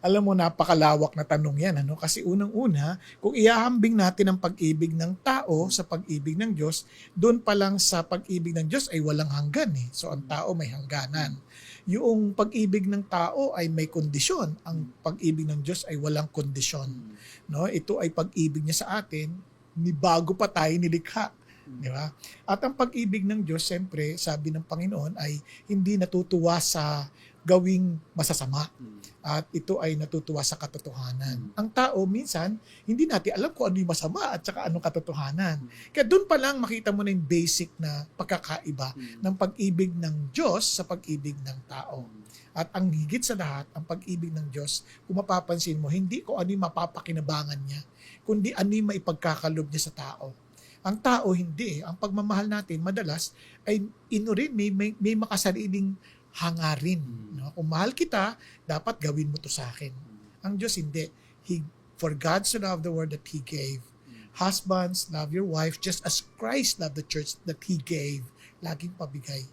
Alam mo, napakalawak na tanong yan. Kasi unang-una, kung iahambing natin ang pag-ibig ng tao sa pag-ibig ng Diyos, doon pa lang sa pag-ibig ng Diyos ay walang hanggan. So ang tao may hangganan. Yung pag-ibig ng tao ay may kondisyon. Ang pag-ibig ng Diyos ay walang kondisyon. Ito ay pag-ibig niya sa atin, ni bago pa tayo nilikha. Di ba? At ang pag-ibig ng Diyos, siyempre, sabi ng Panginoon, ay hindi natutuwa sa gawing masasama. At ito ay natutuwa sa katotohanan. Ang tao, minsan, hindi natin alam kung ano yung masama at saka anong katotohanan. Kaya doon pa lang makita mo na yung basic na pagkakaiba ng pag-ibig ng Diyos sa pag-ibig ng tao. At ang higit sa lahat, ang pag-ibig ng Diyos, kung mapapansin mo, hindi kung ano yung mapapakinabangan niya, kundi ano yung maipagkakalob niya sa tao. Ang tao, hindi. Ang pagmamahal natin, madalas, ay may makasariling hangarin. Kung mahal kita, dapat gawin mo to sa akin. Ang Diyos hindi. For God so loved the world that He gave. Husbands, love your wife just as Christ loved the church that He gave. Laging pabigay.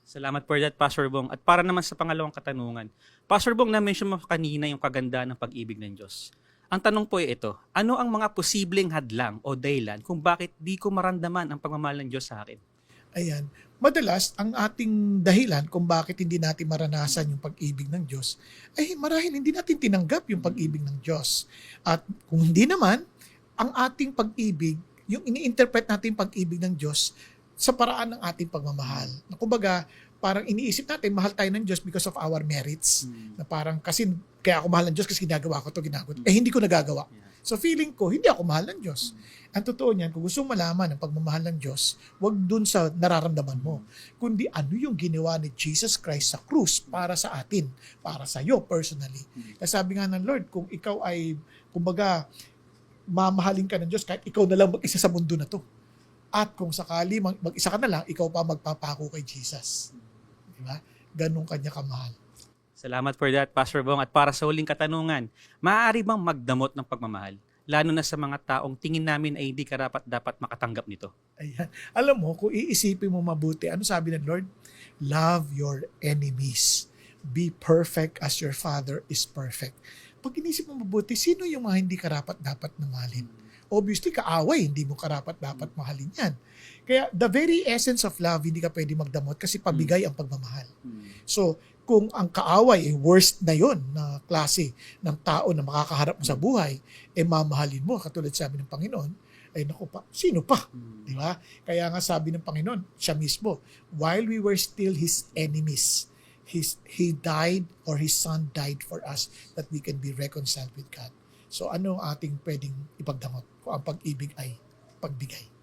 Salamat for that, Pastor Bong. At para naman sa pangalawang katanungan, Pastor Bong, na-mention mo kanina yung kagandaan ng pag-ibig ng Diyos. Ang tanong po ay ito, ano ang mga posibleng hadlang o dahilan kung bakit di ko maramdaman ang pagmamahal ng Diyos sa akin?
Ayan. Madalas, ang ating dahilan kung bakit hindi natin maranasan yung pag-ibig ng Diyos, ay marahil hindi natin tinanggap yung pag-ibig ng Diyos. At kung hindi naman, ang ating pag-ibig, yung ini-interpret natin pag-ibig ng Diyos sa paraan ng ating pagmamahal. Kumbaga, parang iniisip natin, mahal tayo ng Diyos because of our merits. Na parang, kaya ako mahal ng Diyos kasi ginagawa ko ito, hindi ko nagagawa. So feeling ko, hindi ako mahal ng Diyos. Ang totoo niyan, kung gusto mong malaman ang pagmamahal ng Diyos, huwag dun sa nararamdaman mo, kundi ano yung ginawa ni Jesus Christ sa krus para sa atin, para sa iyo personally. Kasi sabi nga ng Lord, kung ikaw ay, kumbaga, mamahalin ka ng Diyos, kahit ikaw na lang mag-isa sa mundo na to. At kung sakali mag-isa ka na lang, ikaw pa magpapako kay Jesus. Diba? Ganun kanya kamahal.
Salamat for that, Pastor Bong. At para sa huling katanungan, maaari bang magdamot ng pagmamahal? Lalo na sa mga taong tingin namin ay hindi karapat-dapat makatanggap nito.
Ayan. Alam mo, kung iisipin mo mabuti, ano sabi ng Lord? Love your enemies. Be perfect as your Father is perfect. Pag inisip mo mabuti, sino yung mga hindi karapat-dapat na mahalin? Obviously, kaaway, hindi mo karapat-dapat mahalin yan. Kaya the very essence of love, hindi ka pwede magdamot kasi pabigay ang pagmamahal. So, kung ang kaaway ay worst na yon na klase ng tao na makakaharap mo sa buhay, mamahalin mo, katulad sabi ng Panginoon, Ay naku pa, sino pa? Di ba? Kaya nga sabi ng Panginoon, siya mismo, while we were still His enemies, He died or His Son died for us that we can be reconciled with God. So ano ang ating pwedeng ipagdamot kung ang pag-ibig ay pagbigay?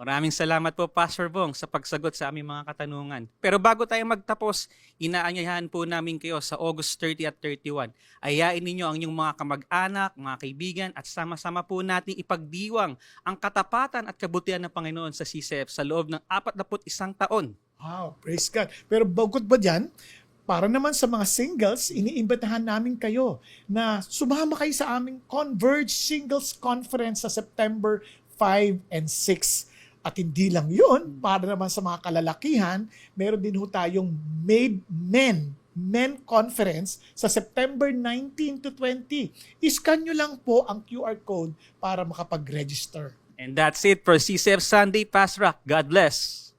Maraming salamat po, Pastor Bong, sa pagsagot sa aming mga katanungan. Pero bago tayo magtapos, inaanyayahan po namin kayo sa August 30 at 31. Ayain ninyo ang inyong mga kamag-anak, mga kaibigan, at sama-sama po natin ipagdiwang ang katapatan at kabutihan ng Panginoon sa CCF sa loob ng 41 taon.
Wow, praise God. Pero bukod ba dyan, para naman sa mga singles, iniimbitahan namin kayo na sumama kayo sa aming Converge Singles Conference sa September 5 and 6. At hindi lang yun, para naman sa mga kalalakihan, meron din ho tayong Made Men Conference sa September 19 to 20. Iscan nyo lang po ang QR code para makapag-register.
And that's it for CCF Sunday Fast Track. God bless!